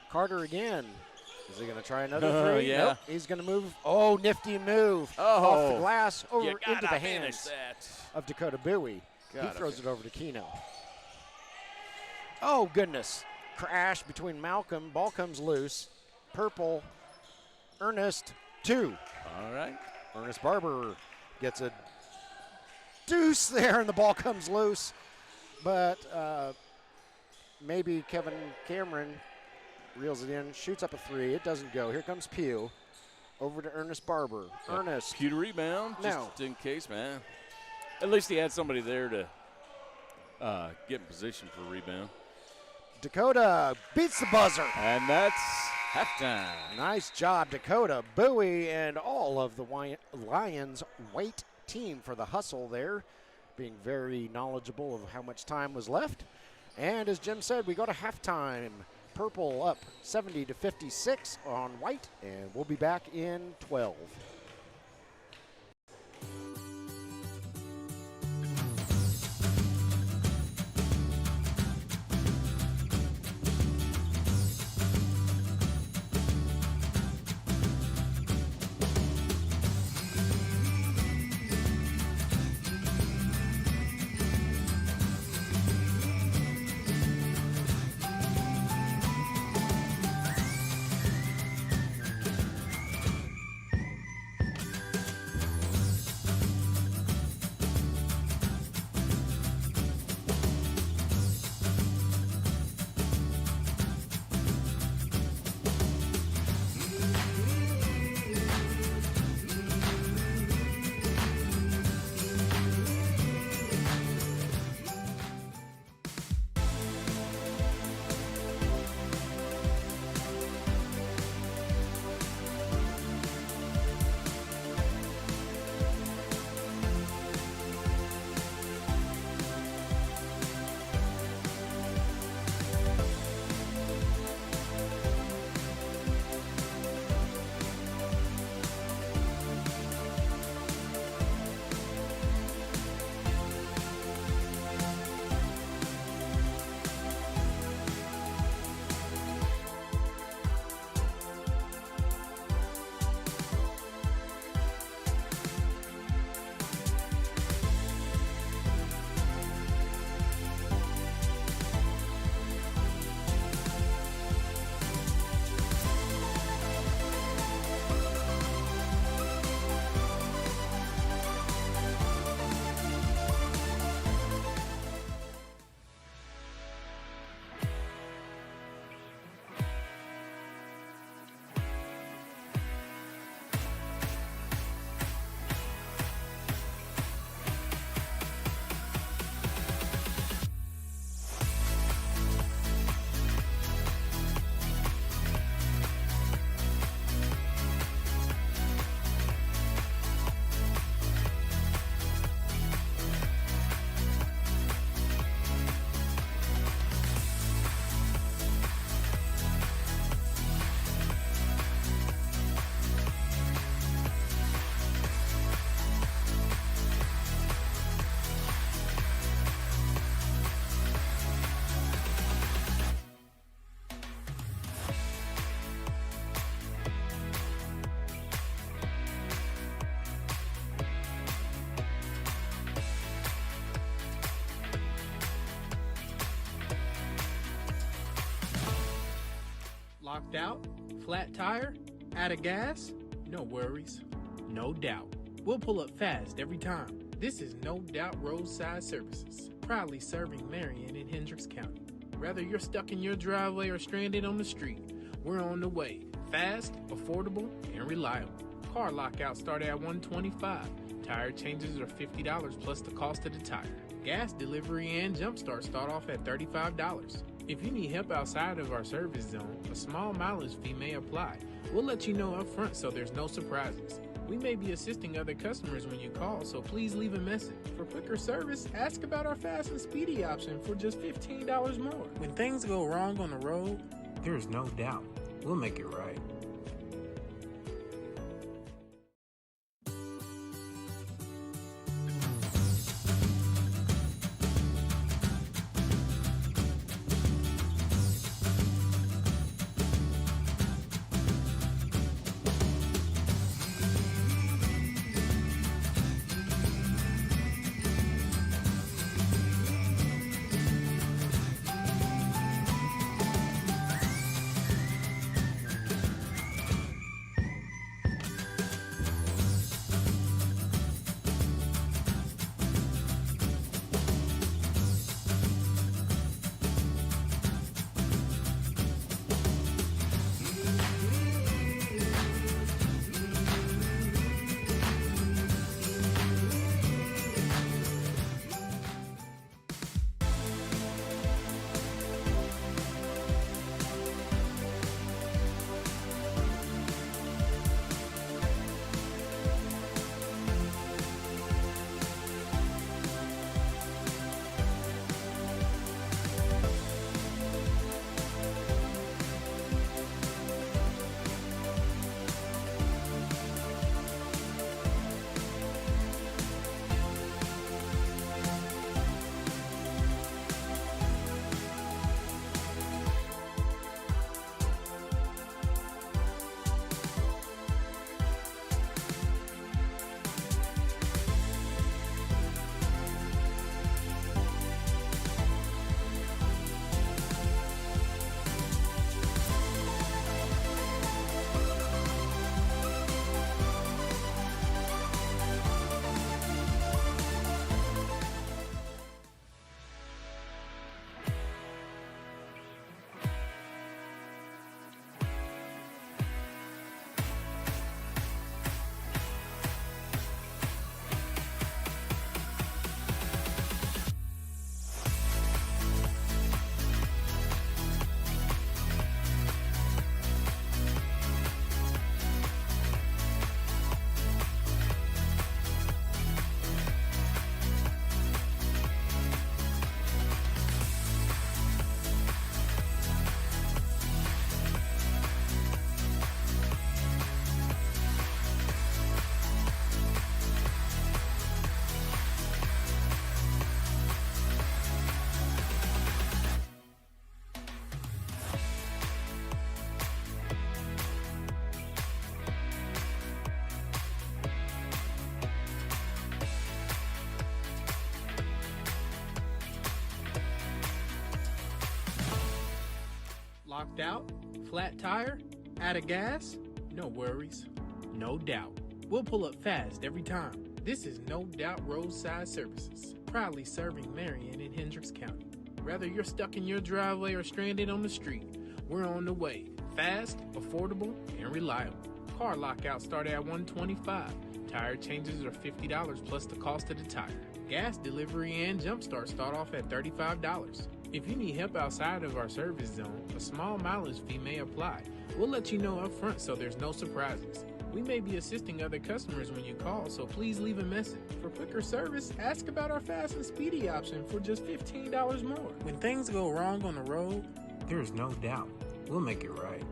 Carter again. Is he going to try another 3? Yeah. Nope. He's going to move. Oh, nifty move. Off the glass over into the hands of Dakota Bowie. He throws it over to Keno. Oh, goodness. Crash between Malcolm. Ball comes loose. Purple. Ernest, 2. All right. Ernest Barber gets a deuce there, and the ball comes loose. But maybe Kevin Cameron reels it in, shoots up a 3. It doesn't go. Here comes Pugh over to Ernest Barber. Ernest. Pugh to rebound, just in case, man. At least he had somebody there to get in position for a rebound. Dakota beats the buzzer. And that's halftime. Nice job, Dakota. Bowie and all of the Lions white team for the hustle there, being very knowledgeable of how much time was left. And as Jim said, we go to halftime. Purple up 70-56 on white, and we'll be back in 12. Locked out? Flat tire? Out of gas? No worries. No doubt. We'll pull up fast every time. This is No Doubt Roadside Services, proudly serving Marion and Hendricks County. Whether you're stuck in your driveway or stranded on the street, we're on the way. Fast, affordable, and reliable. Car lockouts start at $125. Tire changes are $50 plus the cost of the tire. Gas delivery and jumpstart start off at $35. If you need help outside of our service zone, a small mileage fee may apply. We'll let you know up front so there's no surprises. We may be assisting other customers when you call, so please leave a message. For quicker service, ask about our fast and speedy option for just $15 more. When things go wrong on the road, there's no doubt we'll make it right. Locked out? Flat tire? Out of gas? No worries. No doubt. We'll pull up fast every time. This is No Doubt Roadside Services, proudly serving Marion and Hendricks County. Whether you're stuck in your driveway or stranded on the street, we're on the way. Fast, affordable, and reliable. Car lockouts start at $125. Tire changes are $50 plus the cost of the tire. Gas delivery and jumpstart start off at $35. If you need help outside of our service zone, a small mileage fee may apply. We'll let you know up front so there's no surprises. We may be assisting other customers when you call, so please leave a message. For quicker service, ask about our fast and speedy option for just $15 more. When things go wrong on the road, there's no doubt we'll make it right.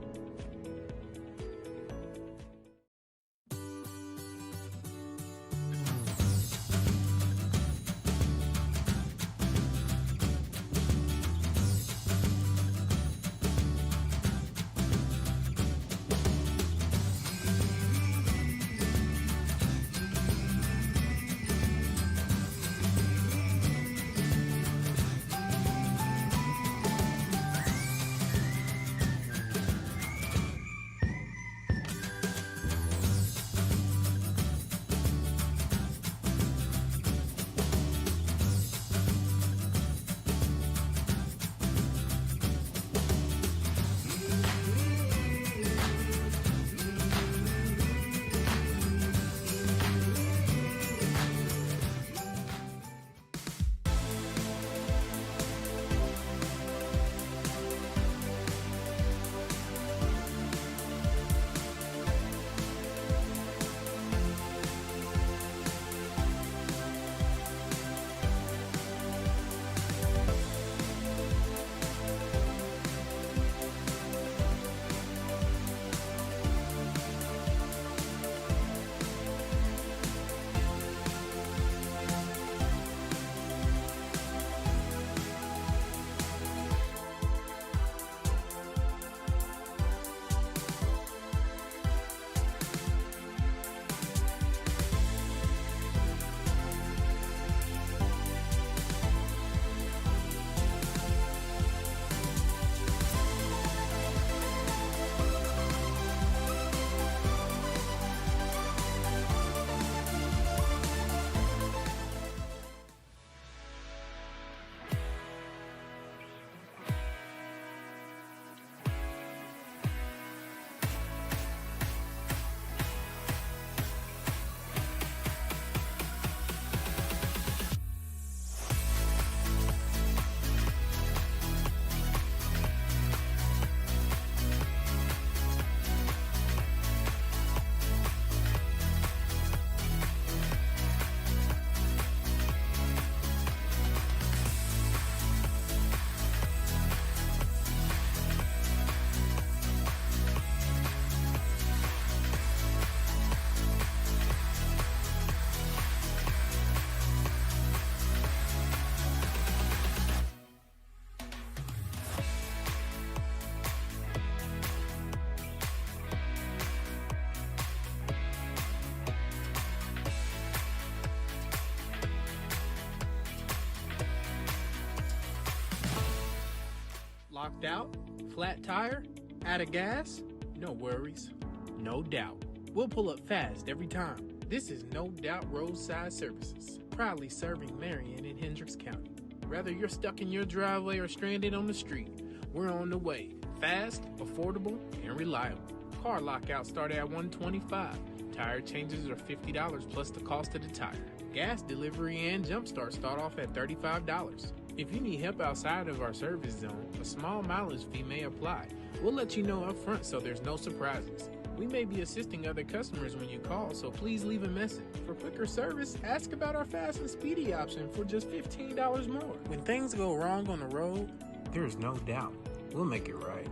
Locked out? Flat tire? Out of gas? No worries. No doubt. We'll pull up fast every time. This is No Doubt Roadside Services, proudly serving Marion and Hendricks County. Whether you're stuck in your driveway or stranded on the street, we're on the way. Fast, affordable, and reliable. Car lockouts start at $125. Tire changes are $50 plus the cost of the tire. Gas delivery and jumpstart start off at $35. If you need help outside of our service zone, a small mileage fee may apply. We'll let you know up front so there's no surprises. We may be assisting other customers when you call, so please leave a message. For quicker service, ask about our fast and speedy option for just $15 more. When things go wrong on the road, there's no doubt we'll make it right.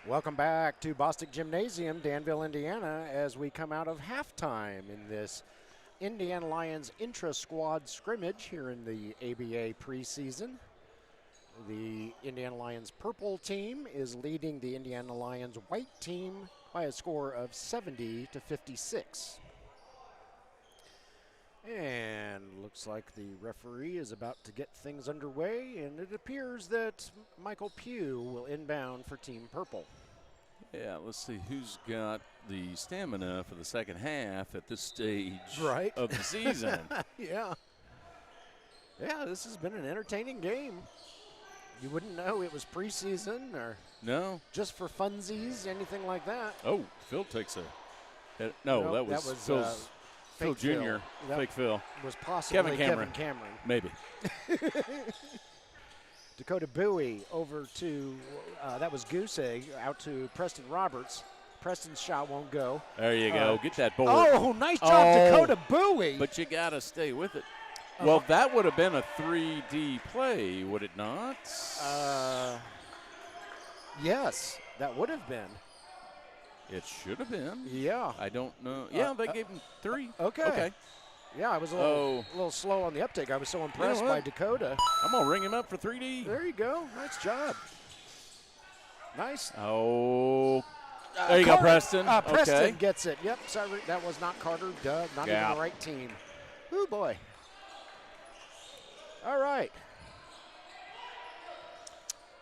Welcome back to Bostic Gymnasium, Danville, Indiana, as we come out of halftime in this Indiana Lyons Intrasquad Scrimmage here in the ABA preseason. The Indiana Lyons purple team is leading the Indiana Lyons white team by a score of 70-56. And looks like the referee is about to get things underway, and it appears that Michael Pugh will inbound for Team Purple. Yeah, let's see who's got the stamina for the second half at this stage of the season. Yeah, this has been an entertaining game. You wouldn't know it was preseason or just for funsies, anything like that. Oh, Phil takes a no, that was Phil Jr. Fake Phil. Was possibly Kevin Cameron. Maybe. Dakota Bowie over to, that was Goose Egg, out to Preston Roberts. Preston's shot won't go. There you go. Get that board. Oh, nice job, Dakota Bowie. But you got to stay with it. Well, that would have been a 3D play, would it not? Yes, that would have been. It should have been. Yeah. I don't know. Yeah, they gave him 3. Okay. Yeah, I was a little slow on the uptake. I was so impressed by Dakota. I'm going to ring him up for 3D. There you go. Nice job. Nice. Oh. There you go, Preston. Preston gets it. Yep, sorry, that was not Carter. Duh, not even the right team. Oh, boy. All right.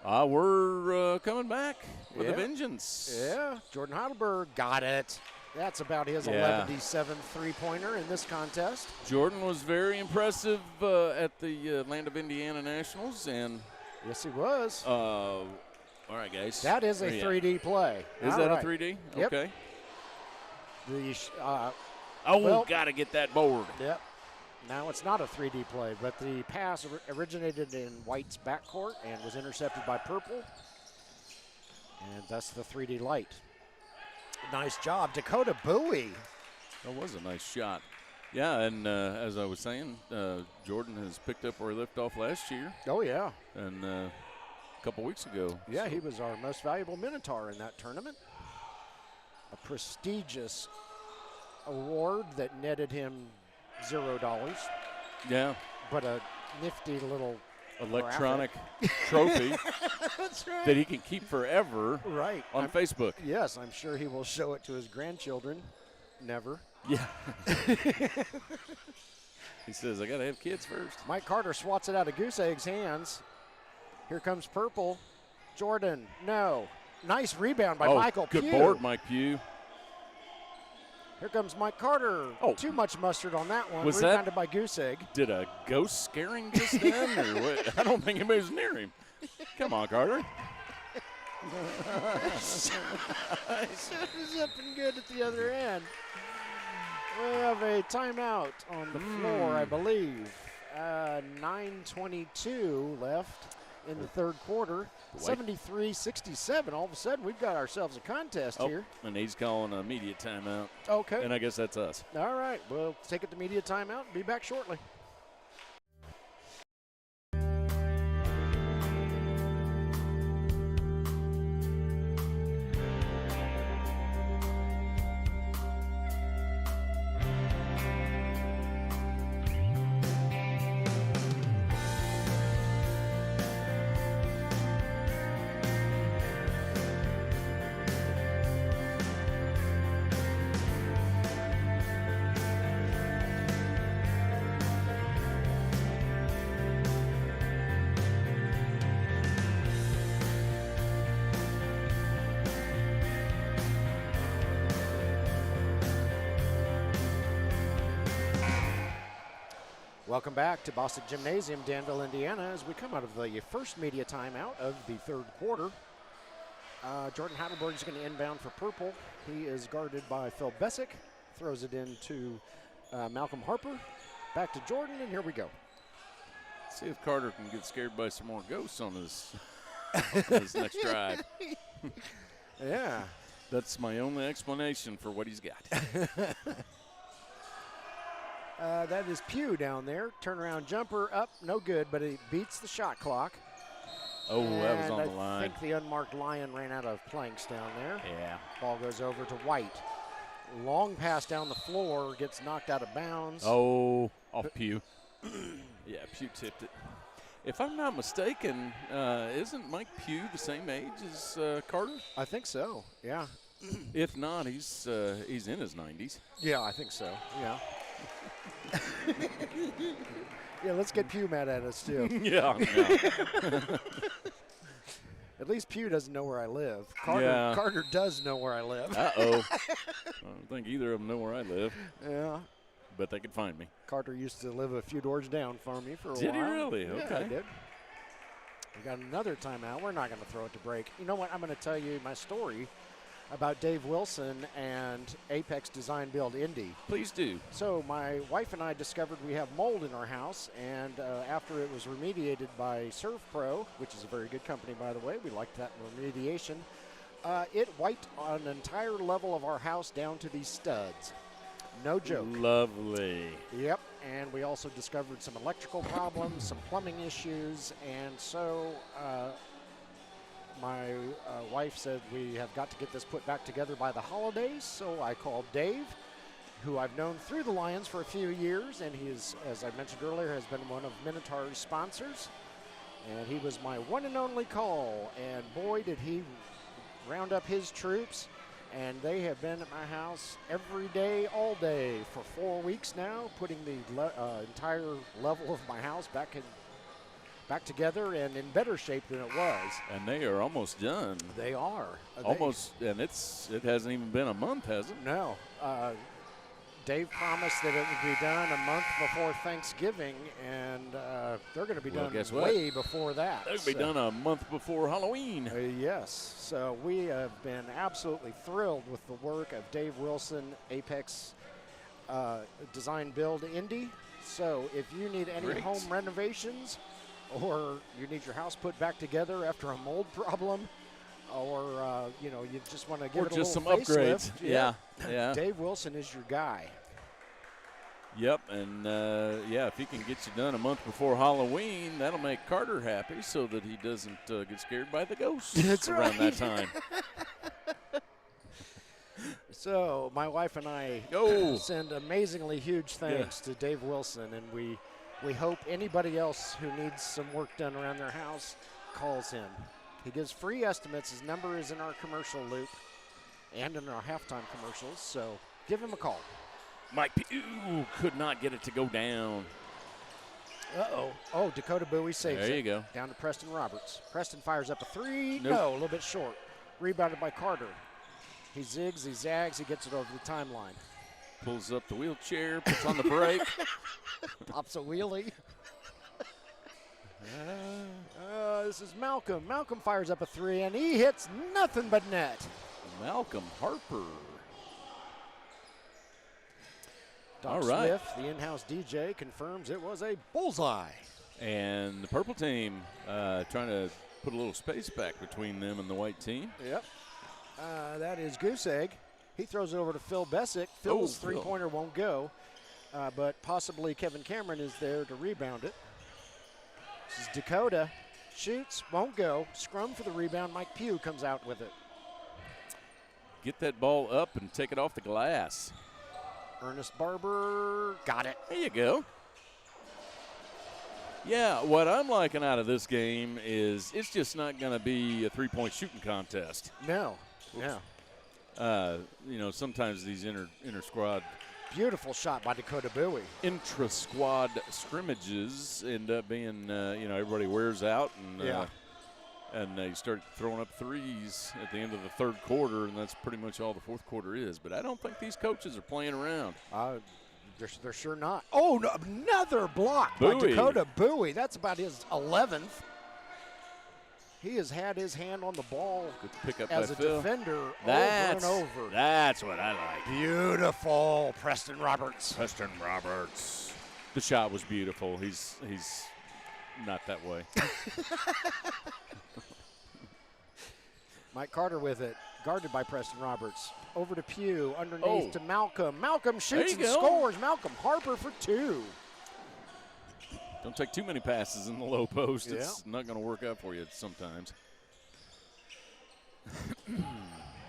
We're coming back with a vengeance. Yeah, Jordan Heidelberg got it. That's about his 11-7 three-pointer in this contest. Jordan was very impressive at the Land of Indiana Nationals. And yes, he was. All right, guys. That is a 3D play. Is that a 3D? Yep. Okay. Got to get that board. Yep. Now it's not a 3D play, but the pass originated in White's backcourt and was intercepted by Purple, and thus the 3D light. Nice job, Dakota Bowie. That was a nice shot. Yeah, and as I was saying, Jordan has picked up where he left off last year. Oh, yeah. And a couple weeks ago. Yeah, he was our most valuable Minotaur in that tournament. A prestigious award that netted him $0. Yeah. But a nifty little electronic trophy That's right. that he can keep forever Right. on Facebook. Yes, I'm sure he will show it to his grandchildren. Never. Yeah. He says, I got to have kids first. Mike Carter swats it out of Goose Egg's hands. Here comes Purple. Jordan, no. Nice rebound by Michael good Pugh. board, Mike Pugh. Here comes Mike Carter. Oh. Too much mustard on that one. Was that- Rebounded by Goose Egg. Did a ghost scare him just then? Or what? I don't think anybody was near him. Come on, Carter. Shut us up and good at the other end. We have a timeout on the floor, I believe. 9:22 left in the third quarter. 73-67. All of a sudden, we've got ourselves a contest here. And he's calling a media timeout. Okay. And I guess that's us. All right. We'll take it to media timeout and be back shortly. Welcome back to Boston Gymnasium, Danville, Indiana, as we come out of the first media timeout of the third quarter. Jordan Heidelberg is going to inbound for Purple. He is guarded by Phil Bessick. Throws it into Malcolm Harper. Back to Jordan, and here we go. See if Carter can get scared by some more ghosts on his next drive. Yeah. That's my only explanation for what he's got. That is Pugh down there. Turnaround jumper up, no good, but it beats the shot clock. Oh, that was And on the line. I think the unmarked Lion ran out of planks down there. Yeah. Ball goes over to White. Long pass down the floor, gets knocked out of bounds. Oh, off Pugh. Yeah, Pugh tipped it. If I'm not mistaken, isn't Mike Pugh the same age as Carter? I think so, yeah. If not, he's in his 90s. Yeah, I think so, yeah. Yeah, let's get Pugh mad at us, too. Yeah. At least Pugh doesn't know where I live. Carter does know where I live. Uh-oh. I don't think either of them know where I live, Yeah. but they could find me. Carter used to live a few doors down from me for a while. Did he really? Yeah, Okay. I did. We got another timeout. We're not going to throw it to break. You know what? I'm going to tell you my story about Dave Wilson and Apex Design Build Indy. Please do. So my wife and I discovered we have mold in our house, and after it was remediated by ServPro, which is a very good company, by the way, we liked that remediation, it wiped an entire level of our house down to these studs. No joke. Lovely. Yep, and we also discovered some electrical problems, some plumbing issues, and so my wife said we have got to get this put back together by the holidays, so I called Dave, who I've known through the Lions for a few years, and he is, as I mentioned earlier, has been one of Minotaur's sponsors, and he was my one and only call, and boy did he round up his troops, and they have been at my house every day, all day, for 4 weeks now, putting the entire level of my house back together and in better shape than it was. And they are almost done. They are. Almost, and it hasn't even been a month, has it? No. Dave promised that it would be done a month before Thanksgiving, and they're going to be done way before that. They'll be done a month before Halloween. Yes. So we have been absolutely thrilled with the work of Dave Wilson, Apex Design Build Indy. So if you need any home renovations, or you need your house put back together after a mold problem, or you just want to give it a little some facelift, upgrades. Yeah. Dave Wilson is your guy. Yep, and if he can get you done a month before Halloween, that'll make Carter happy, so that he doesn't get scared by the ghosts around that time. So my wife and I send amazingly huge thanks to Dave Wilson, and we We hope anybody else who needs some work done around their house calls him. He gives free estimates. His number is in our commercial loop and in our halftime commercials, so give him a call. Mike Pugh could not get it to go down. Uh-oh. Oh, Dakota Bowie saves it. There you go. Down to Preston Roberts. Preston fires up a three. Nope. No, a little bit short. Rebounded by Carter. He zigs, he zags, he gets it over the timeline. Pulls up the wheelchair, puts on the brake. Pops a wheelie. This is Malcolm. Malcolm fires up a three, and he hits nothing but net. Malcolm Harper. Doc All right. Smith, the in-house DJ, confirms it was a bullseye. And the purple team trying to put a little space back between them and the white team. Yep. That is Goose Egg. He throws it over to Phil Bessick. Phil's three-pointer won't go, but possibly Kevin Cameron is there to rebound it. This is Dakota. Shoots, won't go. Scrum for the rebound. Mike Pugh comes out with it. Get that ball up and take it off the glass. Ernest Barber got it. There you go. Yeah, what I'm liking out of this game is it's just not going to be a three-point shooting contest. No, no. You know, sometimes these inter-squad Beautiful shot by Dakota Bowie. Intrasquad scrimmages end up being, you know, everybody wears out and they start throwing up threes at the end of the third quarter, and that's pretty much all the fourth quarter is. But I don't think these coaches are playing around. They're sure not. Oh, no, another block Bowie. by Dakota Bowie. That's about his 11th. He has had his hand on the ball Good pickup as by a Phil. defender That's, over and over. That's what I like. Beautiful, Preston Roberts. Preston Roberts. The shot was beautiful. He's not that way. Mike Carter with it, guarded by Preston Roberts. Over to Pugh, underneath to Malcolm. Malcolm shoots and scores. Malcolm Harper for two. Don't take too many passes in the low post. Yeah. It's not going to work out for you sometimes.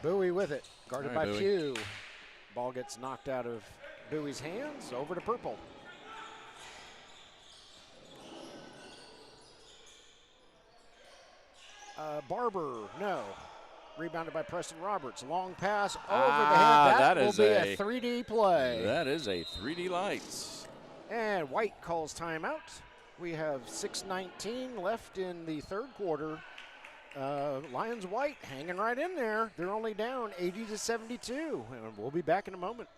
Bowie with it, guarded by Bowie. Pugh. Ball gets knocked out of Bowie's hands, over to Purple. Barber, no. Rebounded by Preston Roberts. Long pass over the head. That will be a 3D play. That is a 3D lights. And White calls timeout. We have 6:19 left in the third quarter. Lions White hanging right in there. They're only down 80-72. And we'll be back in a moment.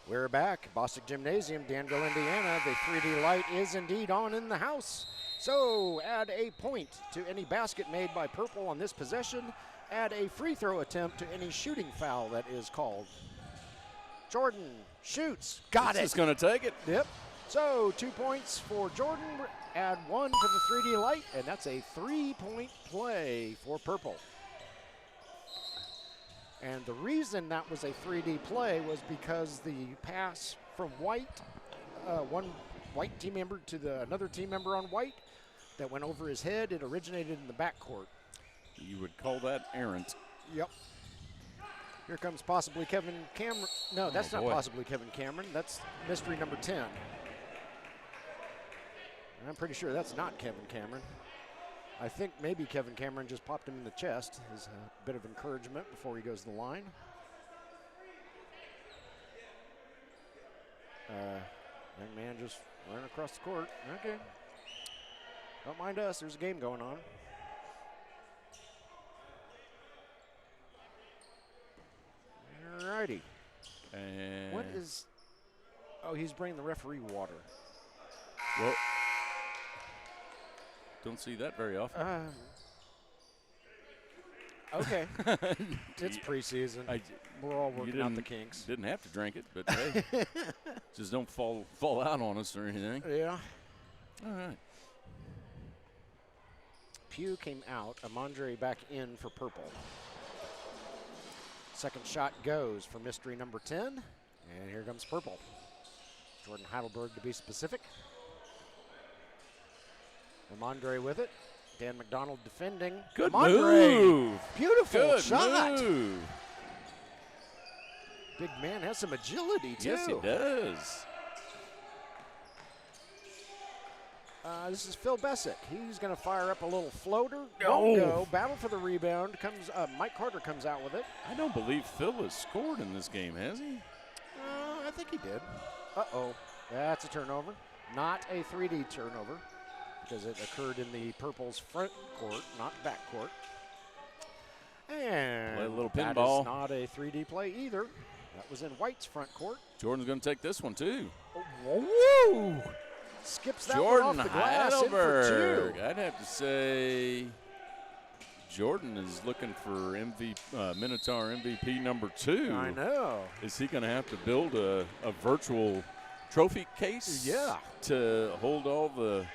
We're back. Bostic Gymnasium, Danville, Indiana. The 3D light is indeed on in the house. So add a point to any basket made by Purple on this possession. Add a free throw attempt to any shooting foul that is called. Jordan shoots. Got it. He's going to take it. Yep. So 2 points for Jordan. Add one for the 3D light, and that's a 3-point play for Purple. And the reason that was a 3D play was because the pass from White, one White team member to another team member on White, that went over his head, it originated in the backcourt. You would call that errant. Yep. Here comes possibly Kevin Cameron. No, that's not possibly Kevin Cameron. That's mystery number 10. I'm pretty sure that's not Kevin Cameron. I think maybe Kevin Cameron just popped him in the chest as a bit of encouragement before he goes to the line. Young man just running across the court. Okay. Don't mind us. There's a game going on. All righty. And What is... Oh, he's bringing the referee water. Well, don't see that very often. Okay. It's preseason. We're all working out the kinks. Didn't have to drink it, but hey, just don't fall out on us or anything. Yeah. All right. Pugh came out. Amandre back in for purple. Second shot goes for mystery number 10. And here comes purple. Jordan Heidelberg to be specific. Amandre with it. Dan McDonald defending. Good Amandre. move. Beautiful Good shot. move. Big man has some agility, too. Yes, he does. This is Phil Bessick. He's going to fire up a little floater. No. Won't go. Battle for the rebound. Mike Carter comes out with it. I don't believe Phil has scored in this game, has he? I think he did. Uh-oh. That's a turnover. Not a 3D turnover because it occurred in the Purple's front court, not back court. And play a little that pinball. is not a 3D play either. That was in White's front court. Jordan's going to take this one, too. Oh, whoa! Skips that Jordan one off the glass in for Heidelberg. two. I'd have to say Jordan is looking for Minotaur MVP number 2. I know. Is he going to have to build a virtual trophy case to hold all the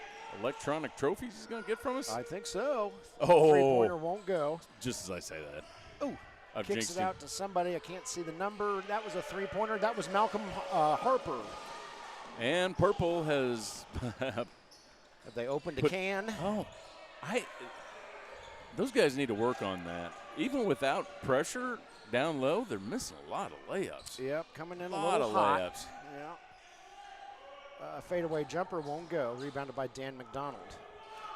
electronic trophies he's going to get from us? I think so. Oh. Three-pointer won't go. Just as I say that. Oh. I've Kicks jinxed it out to somebody. I can't see the number. That was a three-pointer. That was Malcolm Harper. And Purple has Have they opened a can? Oh, those guys need to work on that. Even without pressure down low, they're missing a lot of layups. Yep, coming in a lot little of hot. layups. Yeah. Fadeaway jumper won't go. Rebounded by Dan McDonald.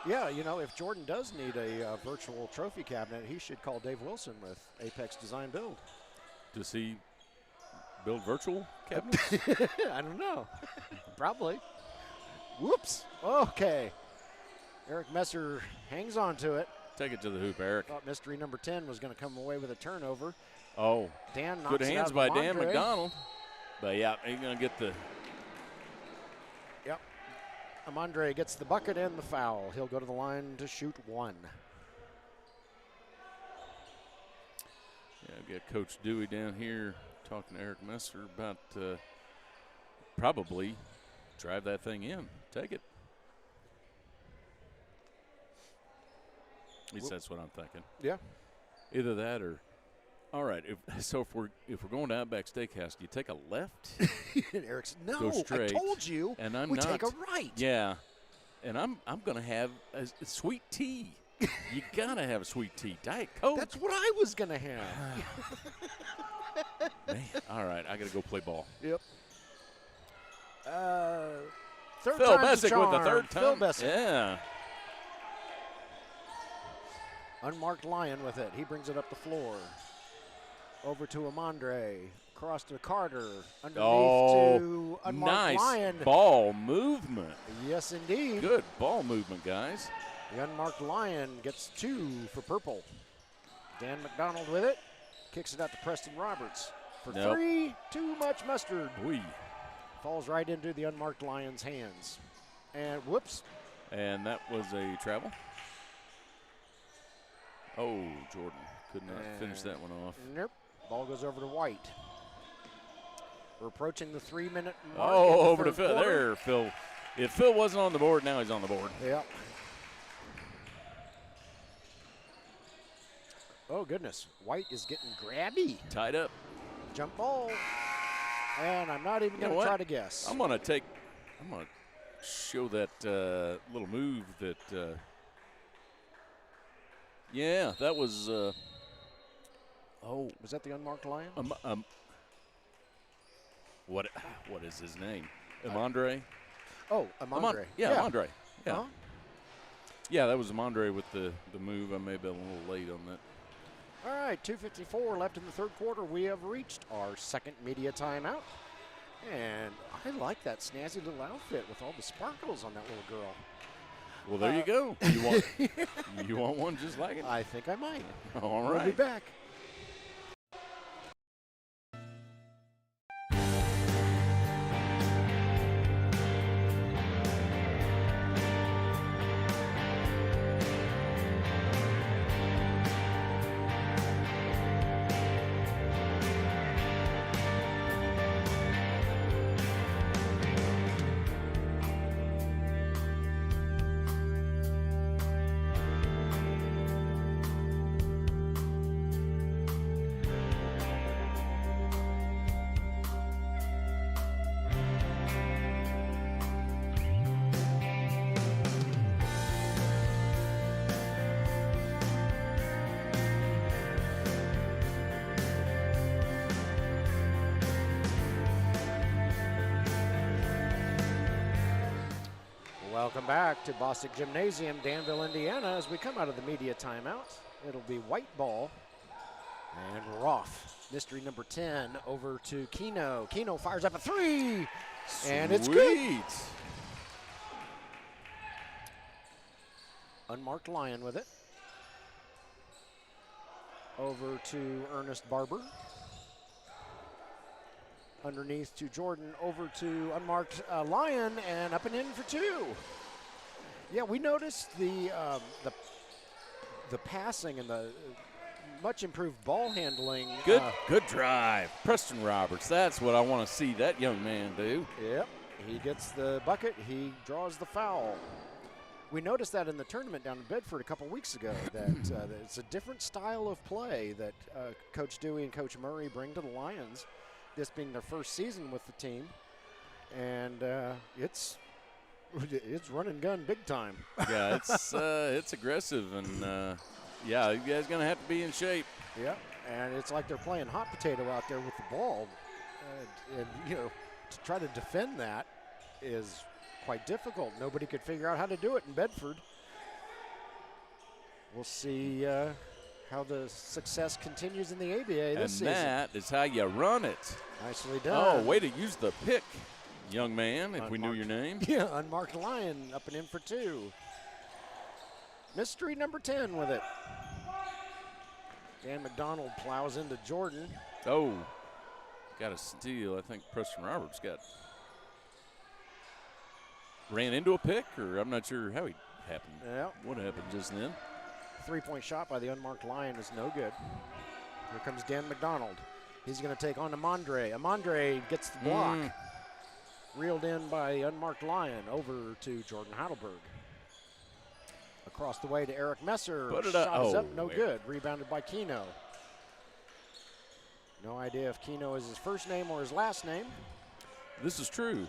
Yeah, you know, if Jordan does need a virtual trophy cabinet, he should call Dave Wilson with Apex Design Build. Does he build virtual cabinets? I don't know. Probably. Whoops. Okay. Eric Messer hangs on to it. Take it to the hoop, Eric. Thought mystery number 10 was going to come away with a turnover. Oh, Dan knocks good it hands out by of Dan Andre. McDonald. But, yeah, he's going to get the Yep. Amandre gets the bucket and the foul. He'll go to the line to shoot one. Yeah, I've got Coach Dewey down here talking to Eric Messer about probably drive that thing in. Take it. At least that's what I'm thinking. Yeah. Either that or, all right. If we're going to Outback Steakhouse, do you take a left? And Eric's, Go no, I straight, told you. and I'm we not. take a right. Yeah, and I'm going to have a sweet tea. You gotta have a sweet tea, Diet Coke. That's what I was going to have. Man, all right, I gotta go play ball. Yep. Third Phil time's a Bessick with the charm. third time. Phil Bessick. Yeah. Unmarked Lion with it. He brings it up the floor. Over to Amandre. Across to Carter. Underneath to Unmarked Lion. Nice ball movement. Yes, indeed. Good ball movement, guys. The Unmarked Lion gets 2 for purple. Dan McDonald with it. Kicks it out to Preston Roberts. For 3, too much mustard. Oui. Falls right into the Unmarked Lion's hands. And whoops. And that was a travel. Oh, Jordan could not finish that one off. Nope. Ball goes over to White. We're approaching the 3-minute mark. Oh, over to third Phil. quarter. There, Phil. If Phil wasn't on the board, now he's on the board. Yep. Oh, goodness. White is getting grabby. Tied up. Jump ball. And I'm not even going to try to guess. I'm going to show that little move that, yeah, that was, Was that the Unmarked Lion? what is his name? Amandre? Amandre. Amandre. Yeah. Uh-huh. Yeah, that was Amandre with the move. I may have been a little late on that. All right, 2:54 left in the third quarter. We have reached our second media timeout. And I like that snazzy little outfit with all the sparkles on that little girl. Well, there you go. You want one just like it? I think I might. All right. We'll be back. Welcome back to Bostic Gymnasium, Danville, Indiana. As we come out of the media timeout, it'll be white ball and Roth. Mystery number 10 over to Keno. Keno fires up a 3, and it's good. Unmarked Lion with it. Over to Ernest Barber. Underneath to Jordan, over to unmarked Lion, and up and in for 2. Yeah, we noticed the passing and the much improved ball handling. Good drive. Preston Roberts, that's what I want to see that young man do. Yep, he gets the bucket, he draws the foul. We noticed that in the tournament down in Bedford a couple weeks ago, that it's a different style of play that Coach Dewey and Coach Murray bring to the Lions, this being their first season with the team. And it's run and gun big time. Yeah, it's aggressive, and yeah, you guys gonna have to be in shape. Yeah, and it's like they're playing hot potato out there with the ball, and you know, to try to defend that is quite difficult. Nobody could figure out how to do it in Bedford. We'll see how the success continues in the ABA this season. And that is how you run it. Nicely done. Oh, way to use the pick, young man, if we knew your name. Yeah, unmarked Lion up and in for 2. Mystery number 10 with it. Dan McDonald plows into Jordan. Oh, got a steal. I think Preston Roberts ran into a pick, or I'm not sure how he happened. Yeah. What happened just then? 3-point shot by the unmarked Lion is no good. Here comes Dan McDonald. He's going to take on Amandre. Amandre gets the block. Reeled in by unmarked Lion. Over to Jordan Heidelberg. Across the way to Eric Messer. Put it Shot up. is up, no good. Rebounded by Keno. No idea if Keno is his first name or his last name. This is true.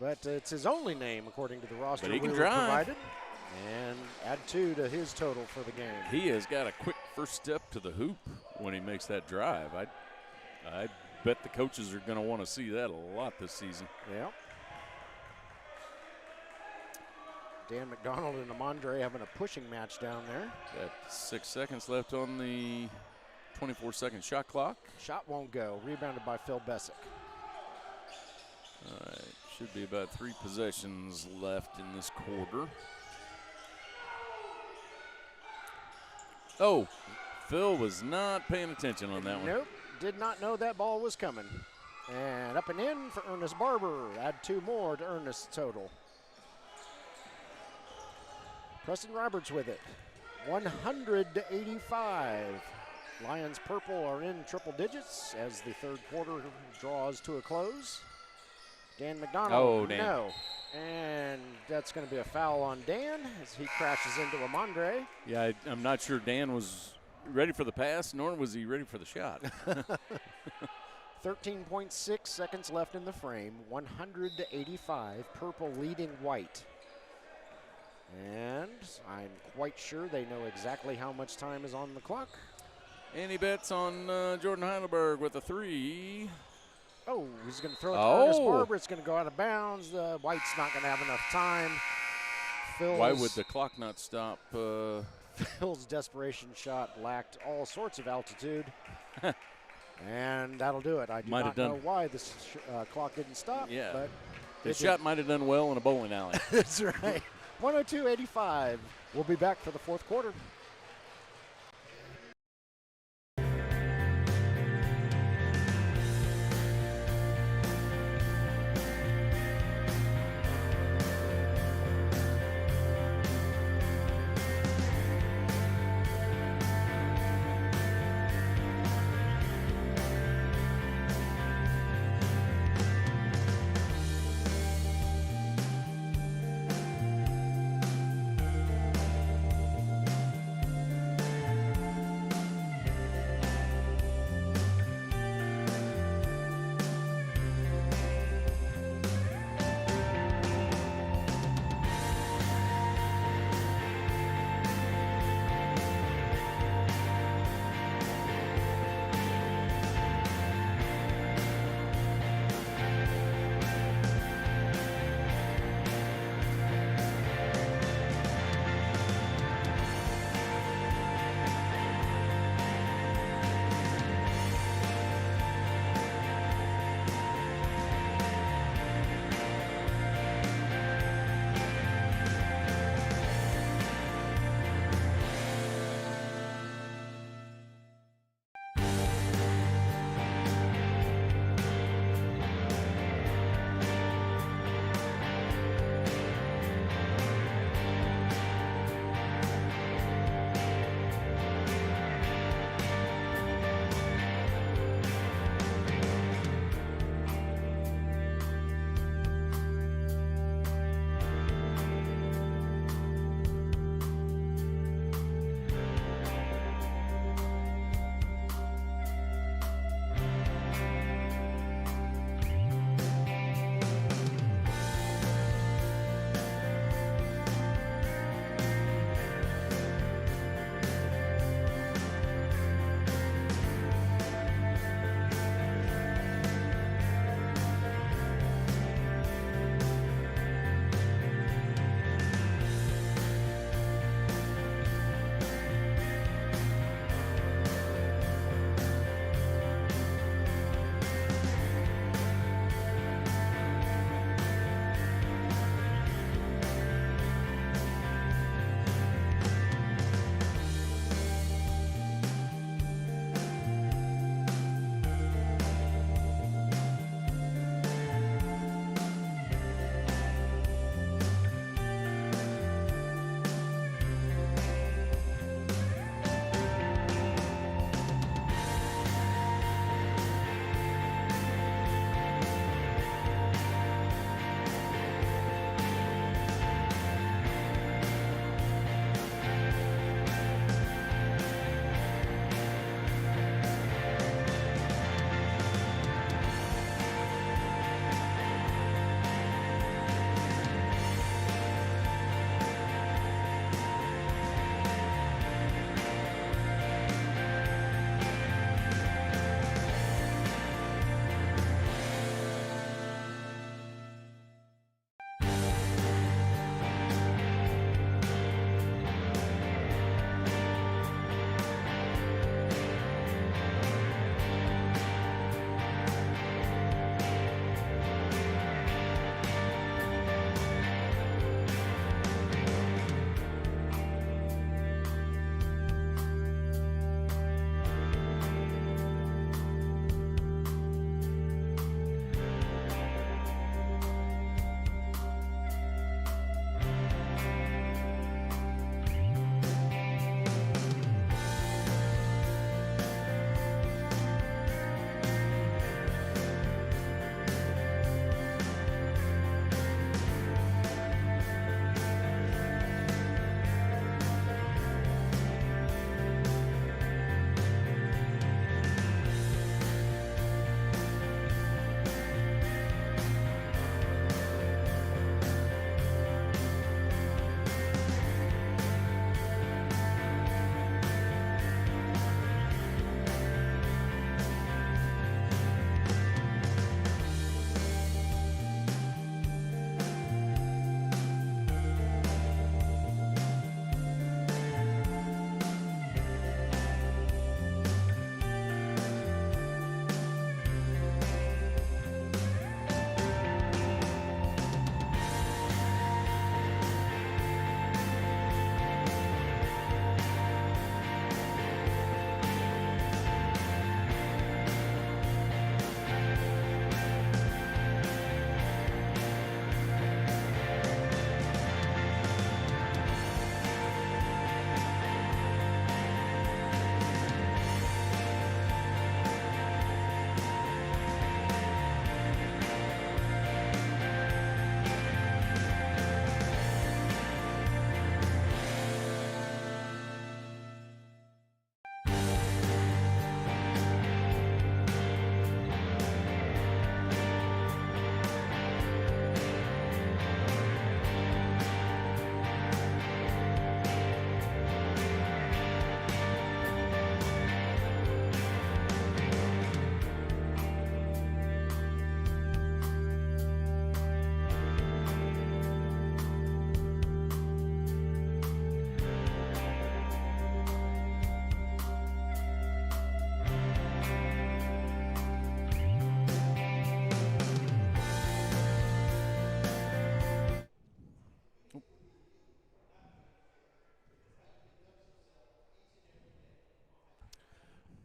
But it's his only name according to the roster But he we can were drive. provided. And add 2 to his total for the game. He has got a quick first step to the hoop when he makes that drive. I bet the coaches are going to want to see that a lot this season. Yeah. Dan McDonald and Amandre having a pushing match down there. Got 6 seconds left on the 24-second shot clock. Shot won't go. Rebounded by Phil Bessick. All right, should be about 3 possessions left in this quarter. Oh, Phil was not paying attention on that one. Nope, did not know that ball was coming. And up and in for Ernest Barber. Add 2 more to Ernest's total. Preston Roberts with it. 185. Lions purple are in triple digits as the third quarter draws to a close. Dan McDonald, no. And that's going to be a foul on Dan as he crashes into Amandre. Yeah, I'm not sure Dan was ready for the pass, nor was he ready for the shot. 13.6 seconds left in the frame. 185, purple leading white. And I'm quite sure they know exactly how much time is on the clock. And he bets on Jordan Heidelberg with a 3. Oh, he's going to throw it to Ernest Barber. It's going to go out of bounds. White's not going to have enough time. Why would the clock not stop? Phil's desperation shot lacked all sorts of altitude. And that'll do it. I do not know why this clock didn't stop. Yeah. But the shot might have done well in a bowling alley. That's right. 102-85. We'll be back for the fourth quarter.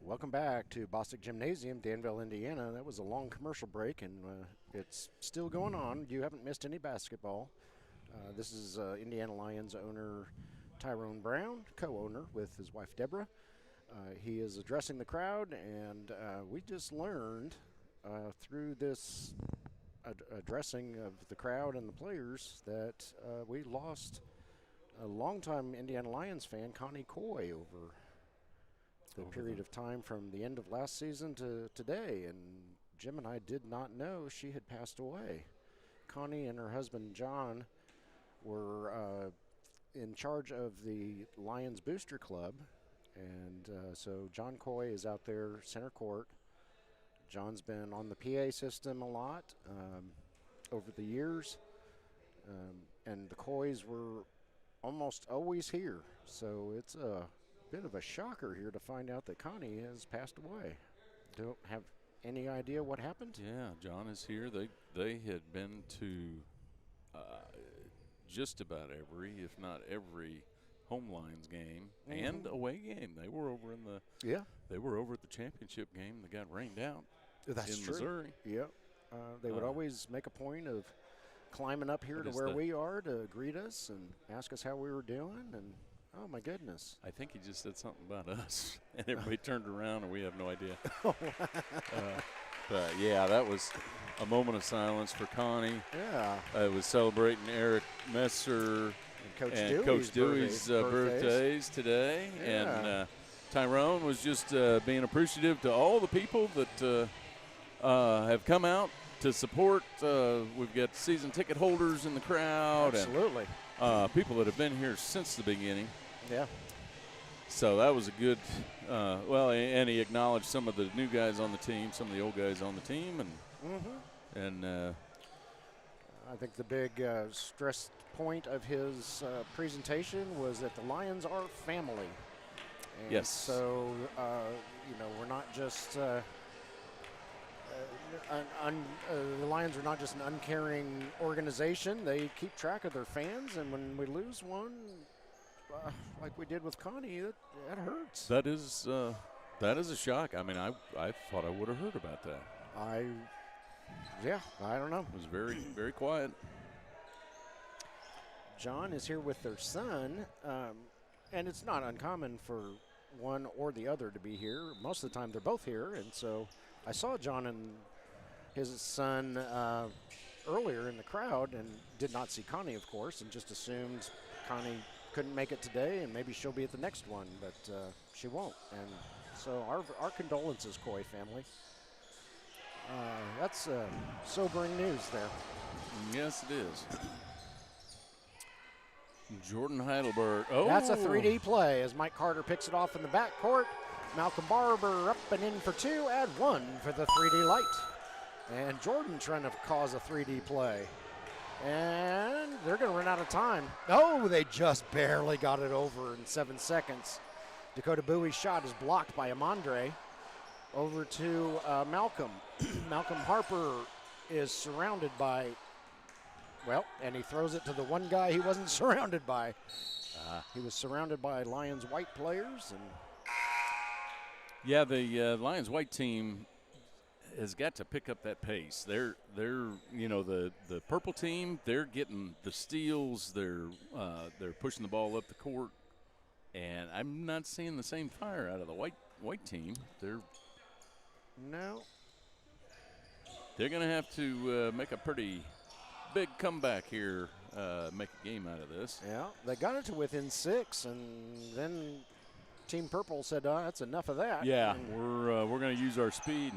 Welcome back to Bostic Gymnasium, Danville, Indiana. That was a long commercial break, and it's still going on. You haven't missed any basketball. This is Indiana Lyons owner Tyrone Brown, co-owner with his wife Deborah. He is addressing the crowd, and we just learned through this addressing of the crowd and the players that we lost a longtime Indiana Lyons fan, Connie Coy, over the period of time from the end of last season to today. And Jim and I did not know she had passed away. Connie and her husband John were in charge of the Lions Booster Club, and so John Coy is out there center court. John's been on the PA system a lot over the years, and the Coys were almost always here, so it's a bit of a shocker here to find out that Connie has passed away. Don't have any idea what happened? Yeah, John is here. They had been to just about every, if not every, home Lions game and away game. They were over in the They were over at the championship game that got rained out. That's in true. Missouri. Yep. They would always make a point of climbing up here to where we are to greet us and ask us how we were doing. And oh my goodness! I think he just said something about us, and everybody turned around, and we have no idea. But yeah, that was a moment of silence for Connie. Yeah. It was celebrating Eric Messer and Coach Dewey's birthdays today, and Tyrone was just being appreciative to all the people that have come out to support. We've got season ticket holders in the crowd. Absolutely. And people that have been here since the beginning. Yeah. So that was a good, and he acknowledged some of the new guys on the team, some of the old guys on the team. And I think the big stress point of his presentation was that the Lions are family. And yes. So, we're not just the Lions are not just an uncaring organization. They keep track of their fans, and when we lose one, like we did with Connie, that hurts. That is a shock. I mean, I thought I would have heard about that. I don't know. It was very, very quiet. John is here with their son, and it's not uncommon for one or the other to be here. Most of the time they're both here, and so I saw John and his son earlier in the crowd and did not see Connie, of course, and just assumed Connie couldn't make it today and maybe she'll be at the next one, but she won't. And so our condolences, Coy family. That's sobering news there. Yes, it is. Jordan Heidelberg. Oh, that's a 3D play as Mike Carter picks it off in the backcourt. Malcolm Barber up and in for two, add one for the 3D light. And Jordan trying to cause a 3D play. And they're going to run out of time. Oh, they just barely got it over in 7 seconds. Dakota Bowie's shot is blocked by Amandre. Over to Malcolm. Malcolm Harper is surrounded by, and he throws it to the one guy he wasn't surrounded by. He was surrounded by Lions white players. And yeah, the Lions white team has got to pick up that pace. They're the purple team, they're getting the steals, they're pushing the ball up the court, and I'm not seeing the same fire out of the white team. They're going to have to make a pretty big comeback here, make a game out of this. Yeah, they got it to within 6, and then Team Purple said, that's enough of that. Yeah, we're going to use our speed.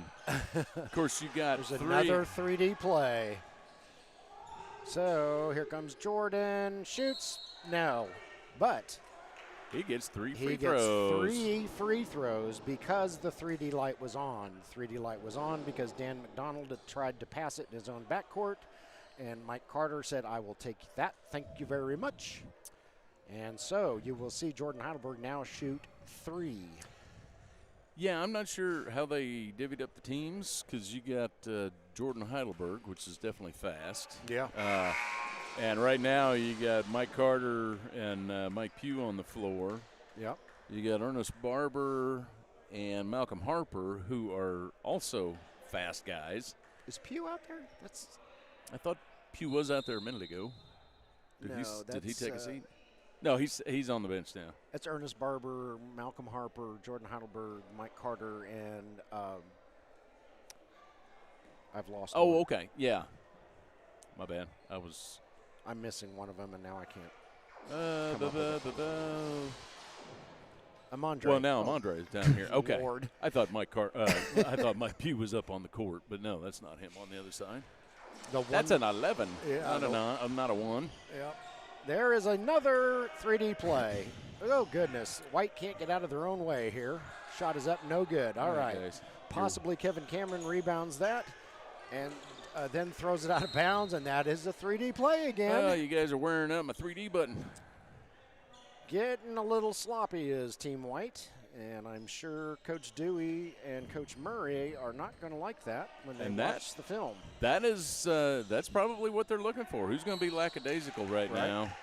Of course, you got There's another 3D play. So here comes Jordan, shoots, no, but he gets three free throws because the 3D light was on. 3D light was on because Dan McDonald had tried to pass it in his own backcourt, and Mike Carter said, I will take that, thank you very much. And so you will see Jordan Heidelberg now shoot 3. Yeah, I'm not sure how they divvied up the teams because you got Jordan Heidelberg, which is definitely fast. Yeah. And right now you got Mike Carter and Mike Pugh on the floor. Yep. You got Ernest Barber and Malcolm Harper, who are also fast guys. Is Pugh out there? I thought Pugh was out there a minute ago. Did he take a seat? No, he's on the bench now. That's Ernest Barber, Malcolm Harper, Jordan Heidelberg, Mike Carter, and I've lost one. Okay. Yeah. My bad. I'm missing one of them, and now I can't. Amandre. Well, now Amandre is down here. Okay. Lord. I thought Mike Pugh was up on the court, but no, that's not him on the other side. That's an 11, not a 1. Yep. There is another 3D play. Oh, goodness. White can't get out of their own way here. Shot is up, no good. All right. Possibly Kevin Cameron rebounds that and then throws it out of bounds, and that is a 3D play again. Oh, you guys are wearing up my 3D button. Getting a little sloppy is Team White, and I'm sure Coach Dewey and Coach Murray are not going to like that when they watch the film. That's probably what they're looking for. Who's going to be lackadaisical right now,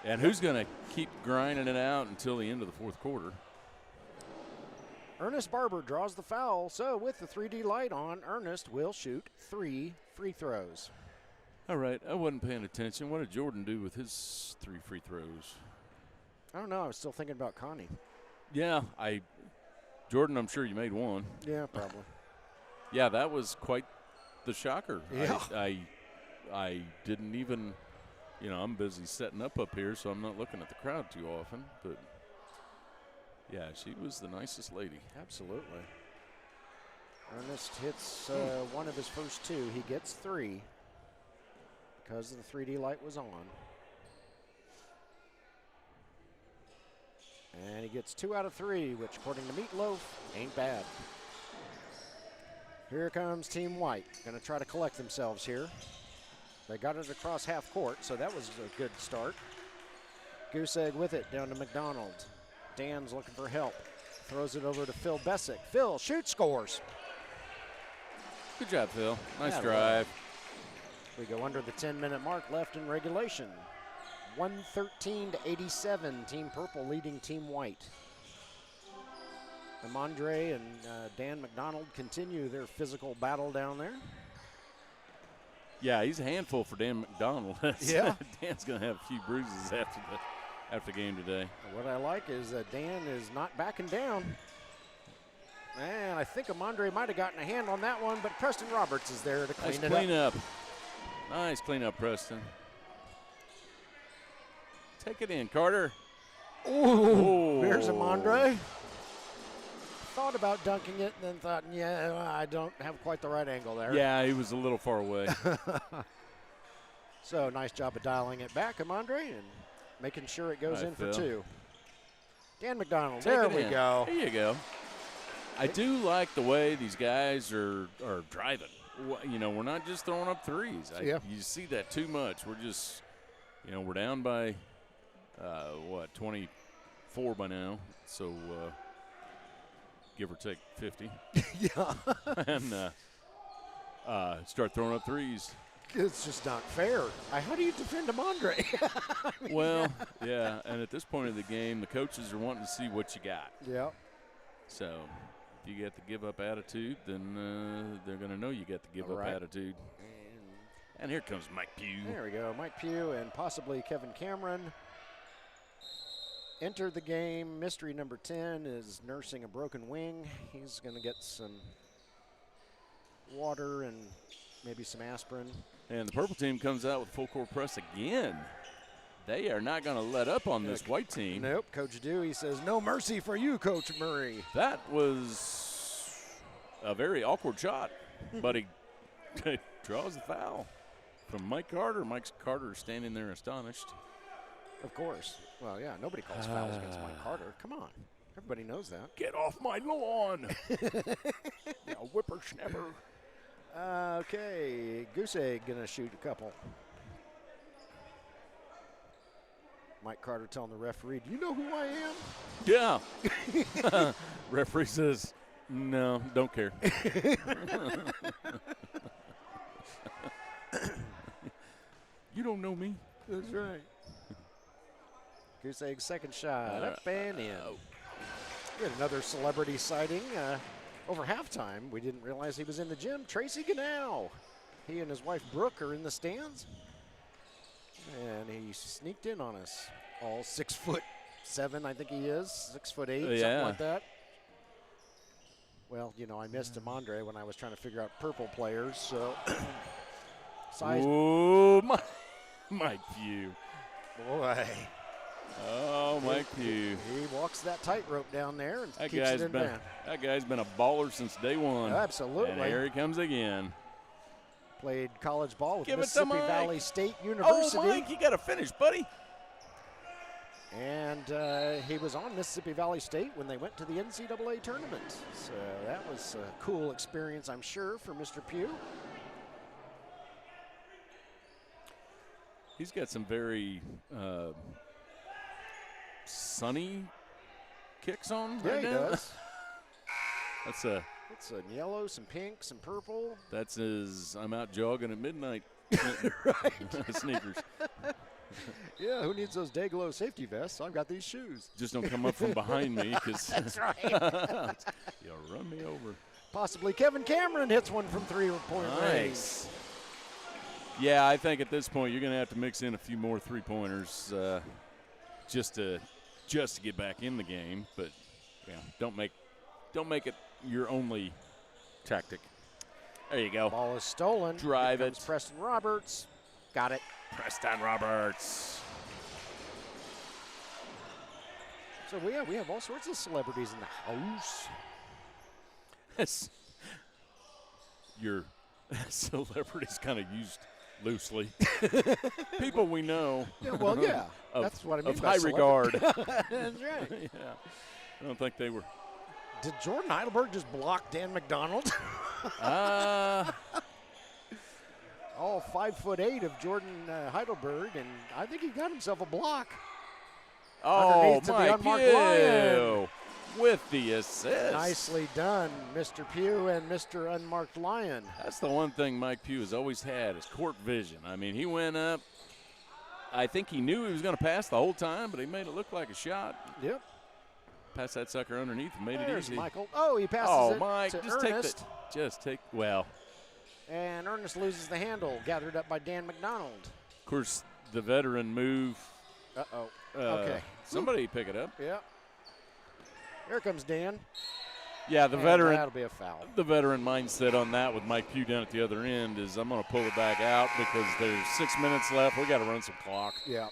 and who's going to keep grinding it out until the end of the fourth quarter. Ernest Barber draws the foul, so with the 3D light on, Ernest will shoot 3 free throws. All right, I wasn't paying attention. What did Jordan do with his 3 free throws? I don't know. I was still thinking about Connie. Yeah, Jordan, I'm sure you made one. Yeah, probably. Yeah, that was quite the shocker. Yeah. I didn't even, I'm busy setting up here, so I'm not looking at the crowd too often. But, yeah, she was the nicest lady. Absolutely. Ernest hits one of his first 2. He gets 3 because the 3D light was on. And he gets 2 out of 3, which, according to Meatloaf, ain't bad. Here comes Team White. Going to try to collect themselves here. They got it across half court, so that was a good start. Goose egg with it down to McDonald. Dan's looking for help. Throws it over to Phil Bessick. Phil shoots, scores. Good job, Phil. Nice drive. We go under the 10-minute mark left in regulation. 113-87, Team Purple leading Team White. Amandre and Dan McDonald continue their physical battle down there. Yeah, he's a handful for Dan McDonald. Yeah. Dan's going to have a few bruises after the game today. What I like is that Dan is not backing down. And I think Amandre might have gotten a hand on that one, but Preston Roberts is there to clean it up. Nice cleanup, Preston. Take it in, Carter. Ooh, there's Amandre. Thought about dunking it and then thought, I don't have quite the right angle there. Yeah, he was a little far away. So nice job of dialing it back, Amandre, and making sure it goes in for 2. Dan McDonald, there we go. There you go. I do like the way these guys are driving. We're not just throwing up threes. You see that too much. We're just, we're down by, 24 by now. So, give or take 50. Yeah. And start throwing up threes. It's just not fair. How do you defend Amandre? Well, yeah, and at this point of the game, the coaches are wanting to see what you got. Yeah. So if you get the give-up attitude, then they're going to know you got the give-up attitude. And here comes Mike Pugh. There we go. Mike Pugh and possibly Kevin Cameron enter the game. Mystery number 10 is nursing a broken wing. He's going to get some water and maybe some aspirin. And the purple team comes out with full court press again. They are not going to let up on this white team. Nope. Coach Dewey says, no mercy for you, Coach Murray. That was a very awkward shot, but he draws the foul from Mike Carter. Mike Carter standing there astonished. Of course. Well, yeah, nobody calls fouls against Mike Carter. Come on. Everybody knows that. Get off my lawn. You whippersnapper. Okay, Goose Egg gonna shoot a couple. Mike Carter telling the referee, do you know who I am? Yeah. Referee says, no, don't care. You don't know me. That's right. Goose Egg's second shot, up and in. We had another celebrity sighting over halftime. We didn't realize he was in the gym. Tracy Ganell. He and his wife Brooke are in the stands. And he sneaked in on us. All 6'7", I think he is. 6'8", something like that. Well, you know, I missed Amandre when I was trying to figure out purple players, so size. Oh, Mike Pugh. Boy. Oh, Mike Pugh. He walks that tightrope down there and That keeps it in man. That guy's been a baller since day one. Absolutely. And here he comes again. Played college ball with Give Mississippi Valley State University. Oh, Mike, you got to finish, buddy. And he was on Mississippi Valley State when they went to the NCAA tournament. So that was a cool experience, I'm sure, for Mr. Pugh. He's got some very sunny kicks on right he now. does. That's a It's a yellow, some pink, some purple. That's his I'm out jogging at midnight Right. sneakers. Yeah, who needs those Dayglow safety vests? I've got these shoes. Just don't come up from behind me because That's right. you'll run me over. Possibly Kevin Cameron hits one from 3-point range. Nice. Yeah, I think at this point you're going to have to mix in a few more three-pointers just to get back in the game. But yeah, don't make it your only tactic. There you go. Ball is stolen. Drive Here comes it. Preston Roberts. Got it. Preston Roberts. So we have all sorts of celebrities in the house. Your celebrities kind of used loosely. People we know. Yeah, well, yeah. That's what I mean Of by high regard. That's right. Yeah. I don't think they were. Did Jordan Heidelberg just block Dan McDonald? All 5'8" of Jordan Heidelberg, and I think he got himself a block. Oh, Underneath to the Mike unmarked Pugh Lion. with the assist. Nicely done, Mr. Pugh and Mr. Unmarked Lion. That's the one thing Mike Pugh has always had is court vision. I mean, he went up. I think he knew he was going to pass the whole time, but he made it look like a shot. Yep. Passed that sucker underneath and made There's it easy. Michael. Oh, he passes Oh, it Mike, to just Ernest. well. And Ernest loses the handle, gathered up by Dan McDonald. Of course, the veteran move. Uh-oh. Okay. Somebody pick it up. Yeah. Here comes Dan. Yeah, the And veteran. that'll be a foul. The veteran mindset on that with Mike Pugh down at the other end is I'm going to pull it back out because there's 6 minutes left. We got to run some clock. Yeah.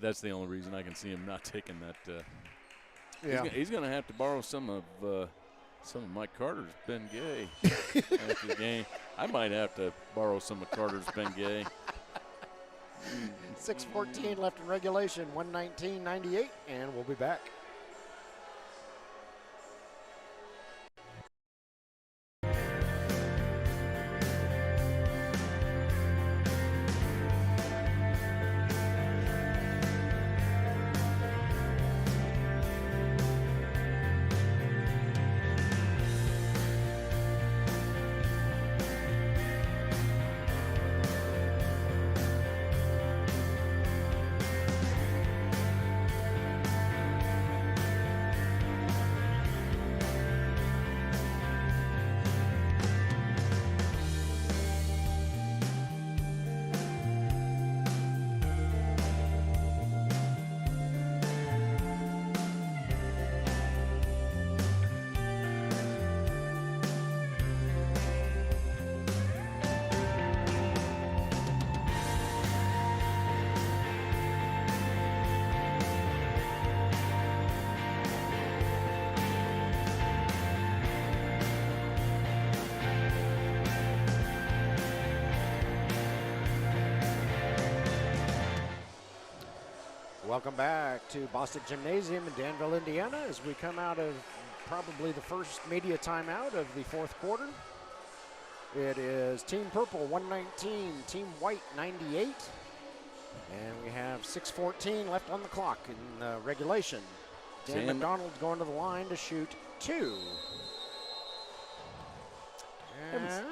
That's the only reason I can see him not taking that. Yeah. He's going to have to borrow some of Mike Carter's Ben Gay after the game. I might have to borrow some of Carter's Ben Gay. 6:14 left in regulation, 119-98, and we'll be back. Welcome back to Bostic Gymnasium in Danville, Indiana, as we come out of probably the first media timeout of the fourth quarter. It is Team Purple 119, Team White 98, and we have 6:14 left on the clock in regulation. Dan McDonald's going to the line to shoot two.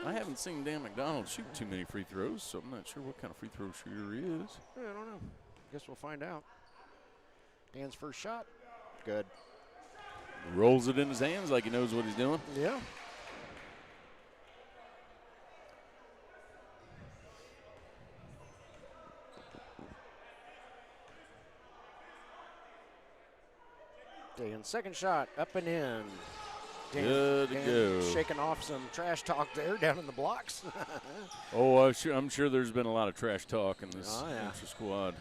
I haven't seen Dan McDonald shoot too many free throws, so I'm not sure what kind of free throw shooter he is. I don't know. Guess we'll find out. Dan's first shot. Good. Rolls it in his hands like he knows what he's doing. Yeah. Dan's second shot, up and in. Good to go. Shaking off some trash talk there down in the blocks. Oh, I'm sure there's been a lot of trash talk in this intra-squad.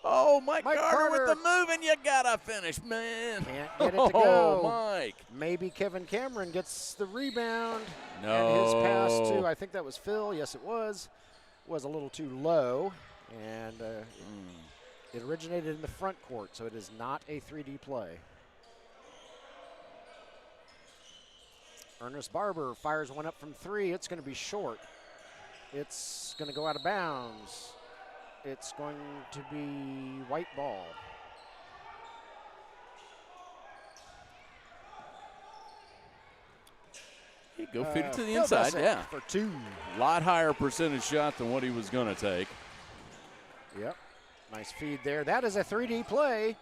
Oh, Mike Carter with the move, and you gotta finish, man. Can't get it to go. Mike. Maybe Kevin Cameron gets the rebound. No. And his pass to, I think that was Phil. Yes, it was. Was a little too low, and it originated in the front court, so it is not a 3D play. Ernest Barber fires one up from 3. It's going to be short. It's going to go out of bounds. It's going to be white ball. He go feed it to the inside, yeah. For 2. Lot higher percentage shot than what he was going to take. Yep. Nice feed there. That is a 3D play.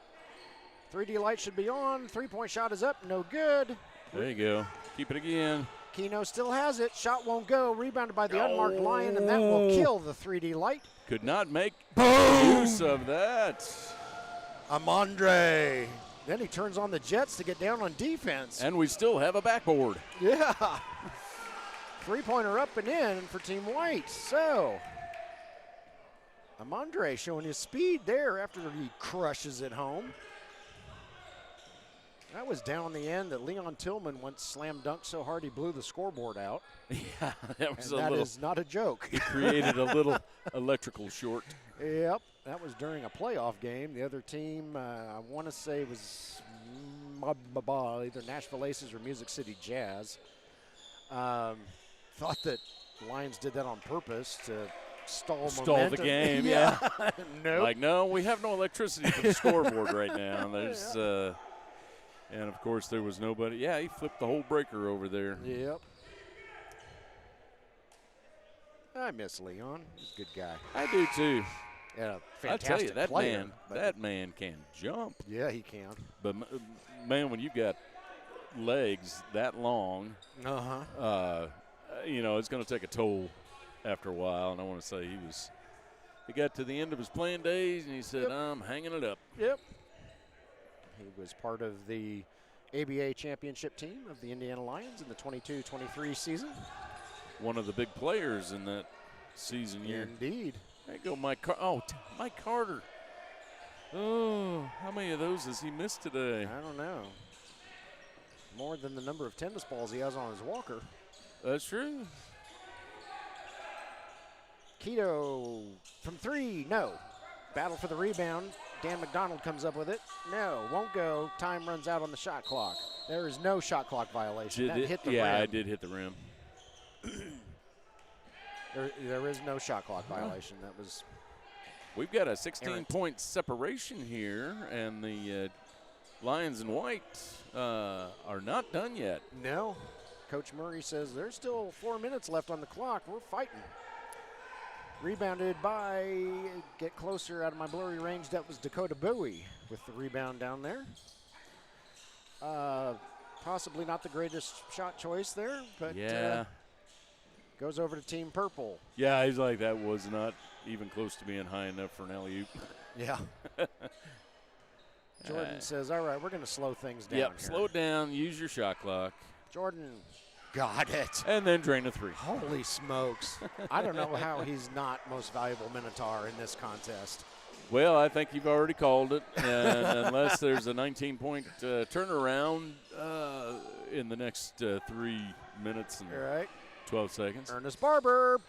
3D light should be on. 3-point shot is up. No good. There you go. Keep it again. Keno still has it. Shot won't go. Rebounded by the unmarked Lion, and that will kill the 3D light. Could not make use of that. Amandre. Then he turns on the Jets to get down on defense. And we still have a backboard. Yeah. 3-pointer up and in for Team White. So, Amandre showing his speed there after he crushes it home. That was down the end that Leon Tillman once slam dunked so hard he blew the scoreboard out. Yeah, that was and that is not a joke. He created a little electrical short. Yep, that was during a playoff game. The other team, I want to say, was either Nashville Aces or Music City Jazz. Thought that Lions did that on purpose to stall momentum. The game, yeah. Nope. Like, no, we have no electricity for the scoreboard right now. There's, and of course there was nobody. Yeah, he flipped the whole breaker over there. Yep. I miss Leon. He's a good guy. I do too. Yeah, fantastic I tell you, that player, man can jump. Yeah, he can. But man, when you got legs that long, you know, it's going to take a toll after a while. And I want to say he got to the end of his playing days, and he said, I'm hanging it up. Yep. He was part of the ABA championship team of the Indiana Lions in the 22-23 season. One of the big players in that season year. Indeed. There you go, Mike Carter. Mike Carter. Oh, how many of those has he missed today? I don't know. More than the number of tennis balls he has on his walker. That's true. Keto from 3, no. Battle for the rebound. Dan McDonald comes up with it. No, won't go. Time runs out on the shot clock. There is no shot clock violation. That hit the rim. Yeah, I did hit the rim. There is no shot clock violation. That was. We've got a 16-point separation here, and the Lions in white are not done yet. No. Coach Murray says there's still 4 minutes left on the clock. We're fighting. Rebounded by, get closer out of my blurry range, that was Dakota Bowie with the rebound down there. Possibly not the greatest shot choice there, but goes over to Team Purple. Yeah, he's like, that was not even close to being high enough for an alley-oop. Yeah. Jordan says, all right, we're going to slow things down. Yep, slow it down, use your shot clock. Jordan got it. And then drain a 3. Holy smokes. I don't know how he's not most valuable Minotaur in this contest. Well, I think you've already called it. And unless there's a 19-point turnaround in the next 3 minutes and 12 seconds. Ernest Barber.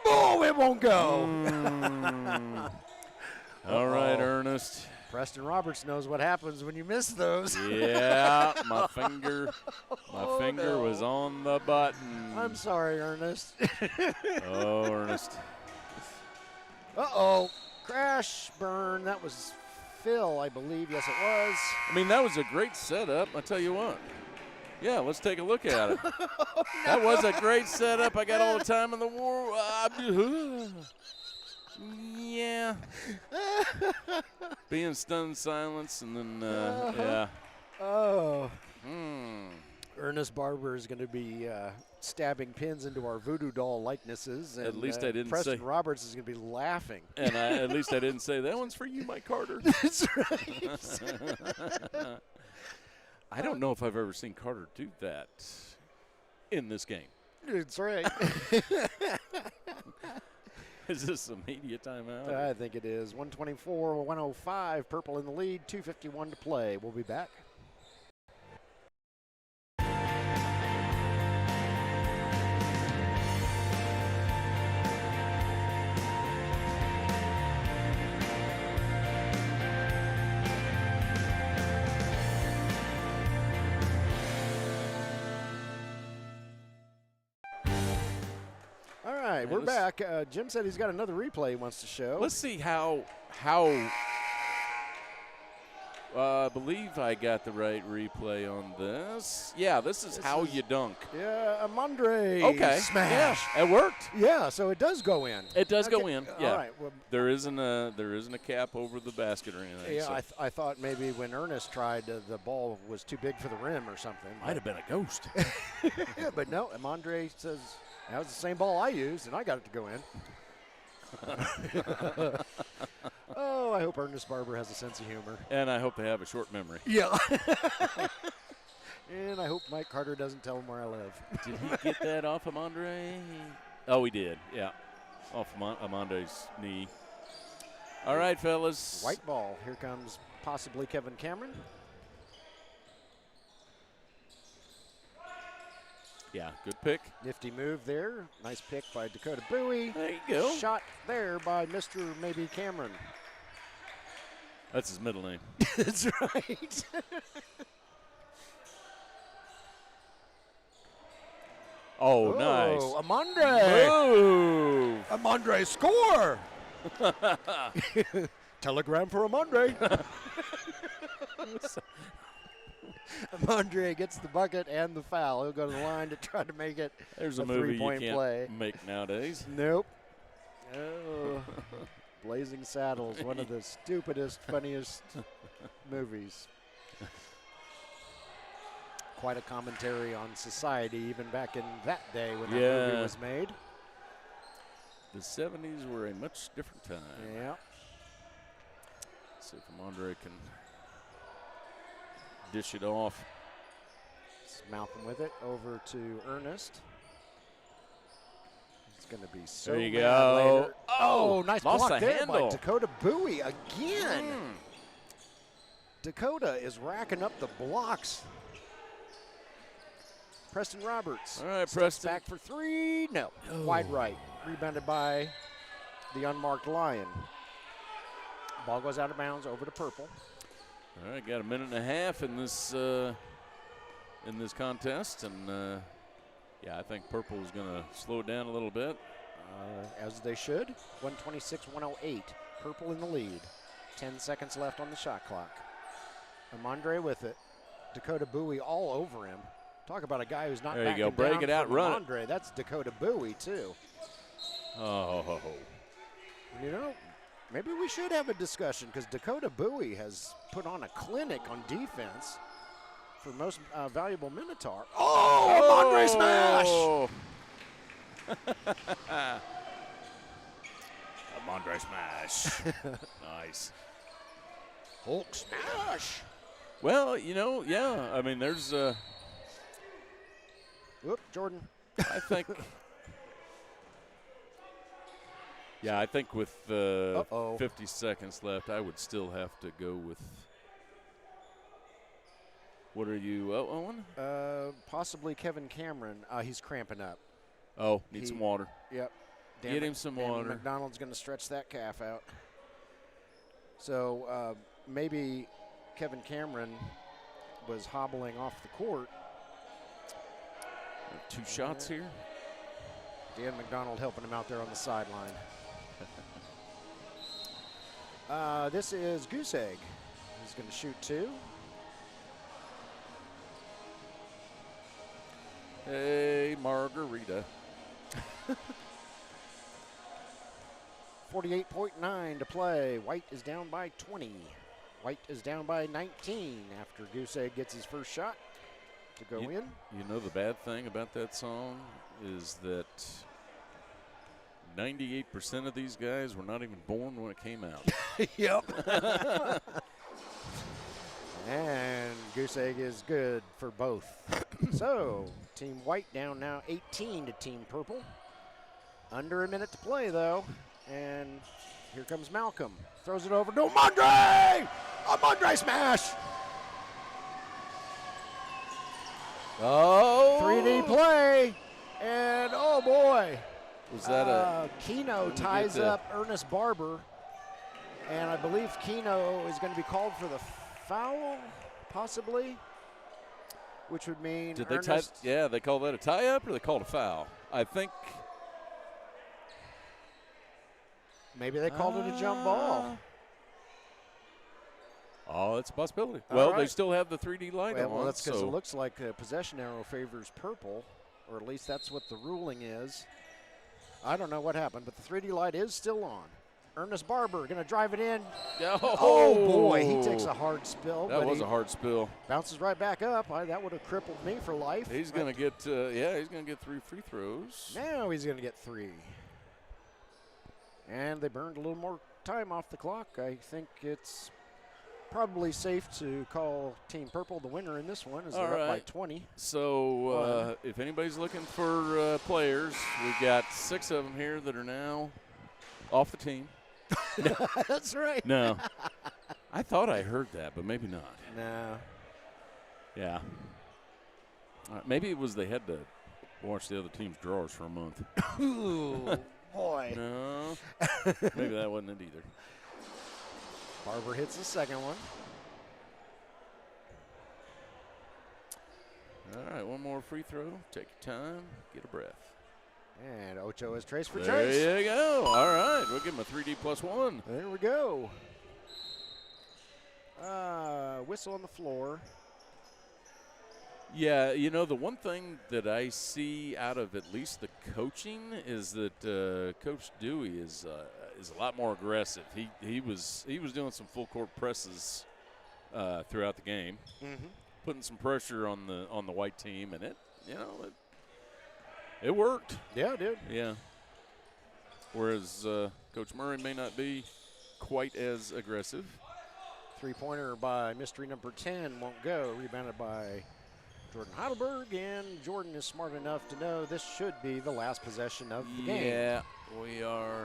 Oh, it won't go. All right, Ernest. Preston Roberts knows what happens when you miss those. Yeah, my finger was on the button. I'm sorry, Ernest. Oh, Ernest. Uh-oh. Crash burn. That was Phil, I believe. Yes, it was. I mean, that was a great setup. I tell you what. Yeah, let's take a look at it. That was a great setup. I got all the time in the world. Yeah. Being stunned silence, and then, yeah. Oh. Hmm. Ernest Barber is going to be stabbing pins into our voodoo doll likenesses. And, At least I didn't Preston say. Roberts is going to be laughing. And at least I didn't say, that one's for you, Mike Carter. That's right. I don't know if I've ever seen Carter do that in this game. That's right. Is this a media timeout? I think it is. 124-105, Purple in the lead, 2:51 to play. We'll be back. All right, we're back. Jim said he's got another replay he wants to show. Let's see how I believe I got the right replay on this. Yeah, this is how you dunk. Yeah, Amandre. Okay. Smash. Yeah, it worked. Yeah, so it does go in. It does go in. Yeah. All right. Well, there isn't a cap over the basket or anything. yeah, so. I thought maybe when Ernest tried, the ball was too big for the rim or something. Might have been a ghost. Yeah, but no, Amandre says that was the same ball I used, and I got it to go in. Oh, I hope Ernest Barber has a sense of humor. And I hope they have a short memory. Yeah. And I hope Mike Carter doesn't tell him where I live. Did he get that off Amandre? Oh, he did. Yeah, off Amandre's knee. All right, fellas. White ball. Here comes possibly Kevin Cameron. Yeah, good pick. Nifty move there. Nice pick by Dakota Bowie. There you go. Shot there by Mr. Maybe Cameron. That's his middle name. That's right. Oh, nice. Amandre. Move. Amandre, score. Telegram for Amandre. Amandre gets the bucket and the foul. He'll go to the line to try to make it There's a a movie you three-point can't play. make nowadays. Nope. Oh. Blazing Saddles, one of the stupidest, funniest movies. Quite a commentary on society, even back in that day when that movie was made. The 70s were a much different time. Yeah. Let's see if Amandre can dish it off. It's Malcolm with it over to Ernest. It's going to be so there you mad go. later. Oh, nice lost block the there handle. by Dakota Bowie again. Dakota is racking up the blocks. Preston Roberts. All right, steps Preston. back for three. No, wide right. Rebounded by the unmarked Lion. Ball goes out of bounds over to Purple. All right, got a minute and a half in this contest, and yeah, I think Purple is going to slow it down a little bit. As they should. 126-108. Purple in the lead. 10 seconds left on the shot clock. Amandre with it. Dakota Bowie all over him. Talk about a guy who's not There you backing go. Break down it out, from run it. Amandre. That's Dakota Bowie, too. Oh. You know, maybe we should have a discussion because Dakota Bowie has put on a clinic on defense for most valuable Minotaur. Oh, Amandre smash! Amandre smash. Nice. Hulk smash! Well, you know, yeah. I mean, there's Whoop, Jordan. I think. Yeah, I think with 50 seconds left, I would still have to go with. What are you, Owen? Possibly Kevin Cameron. He's cramping up. Oh, need some water. Yep. Get him some water. McDonald's going to stretch that calf out. So maybe Kevin Cameron was hobbling off the court. 2 shots here. Dan McDonald helping him out there on the sideline. This is Goose Egg. He's going to shoot 2. Hey, Margarita. 48.9 to play. White is down by 20. White is down by 19 after Goose Egg gets his first shot to go in. You know the bad thing about that song is that 98% of these guys were not even born when it came out. Yep. And Goose Egg is good for both. So, Team White down now 18 to Team Purple. Under a minute to play, though. And here comes Malcolm. Throws it over to Amandre! Amandre smash! Oh! 3D play. And, oh, boy. Was that Keno ties up Ernest Barber. And I believe Keno is going to be called for the foul, possibly, which would mean Did Ernest. they call that a tie-up or they called a foul? I think. Maybe they called it a jump ball. Oh, that's a possibility. All Well, right. they still have the 3D light on. Well, that's because so it looks like the possession arrow favors Purple, or at least that's what the ruling is. I don't know what happened, but the 3D light is still on. Ernest Barber going to drive it in. Oh, boy, he takes a hard spill. That was a hard spill. Bounces right back up. That would have crippled me for life. He's going to get, he's going to get 3 free throws. Now he's going to get 3. And they burned a little more time off the clock. I think it's probably safe to call Team Purple the winner in this one as they're up by 20. So if anybody's looking for players, we've got 6 of them here that are now off the team. That's right. No. I thought I heard that, but maybe not. No. Yeah. Maybe it was they had to wash the other team's drawers for a month. Ooh, boy. No. Maybe that wasn't it either. Barber hits the second one. All right, one more free throw. Take your time. Get a breath. And Ocho is trace for trace. There you go. All right, we'll give him a 3D +1. There we go. Whistle on the floor. Yeah, you know, the one thing that I see out of at least the coaching is that Coach Dewey is a lot more aggressive. He was doing some full court presses throughout the game, putting some pressure on the white team, and it worked. Yeah, it did. Yeah. Whereas Coach Murray may not be quite as aggressive. Three-pointer by mystery number 10 won't go. Rebounded by Jordan Heidelberg, and Jordan is smart enough to know this should be the last possession of the game. Yeah, we are.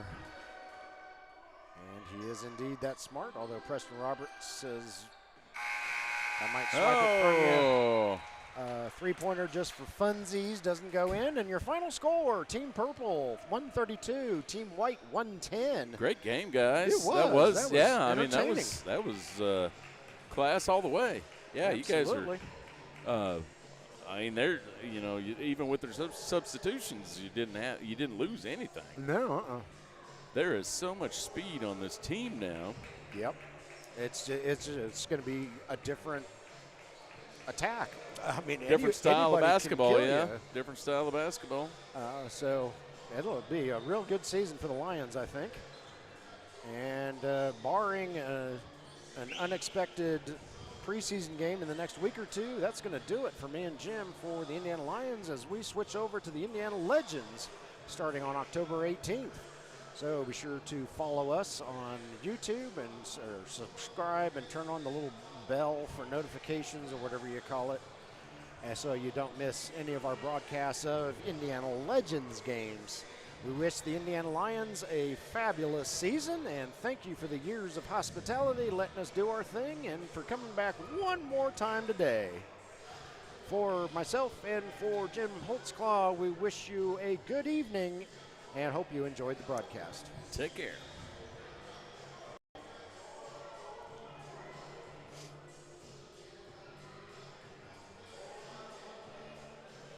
And he is indeed that smart, although Preston Roberts says, I might swipe it for you. Three-pointer just for funsies doesn't go in. And your final score, Team Purple, 132. Team White, 110. Great game, guys. It was. That was yeah. entertaining. That was class all the the Yeah, Absolutely. You guys are. They're even with their substitutions, you didn't lose anything. No. There is so much speed on this team now. Yep. It's going to be a different attack. Different style of basketball, yeah. Different style of basketball. So it'll be a real good season for the Lions, I think. And barring an unexpected preseason game in the next week or two, that's going to do it for me and Jim for the Indiana Lions as we switch over to the Indiana Legends starting on October 18th. So be sure to follow us on YouTube and subscribe and turn on the little bell for notifications or whatever you call it, and so you don't miss any of our broadcasts of Indiana Legends games. We wish the Indiana Lions a fabulous season, and thank you for the years of hospitality, letting us do our thing, and for coming back one more time today. For myself and for Jim Holtzclaw, we wish you a good evening and hope you enjoyed the broadcast. Take care.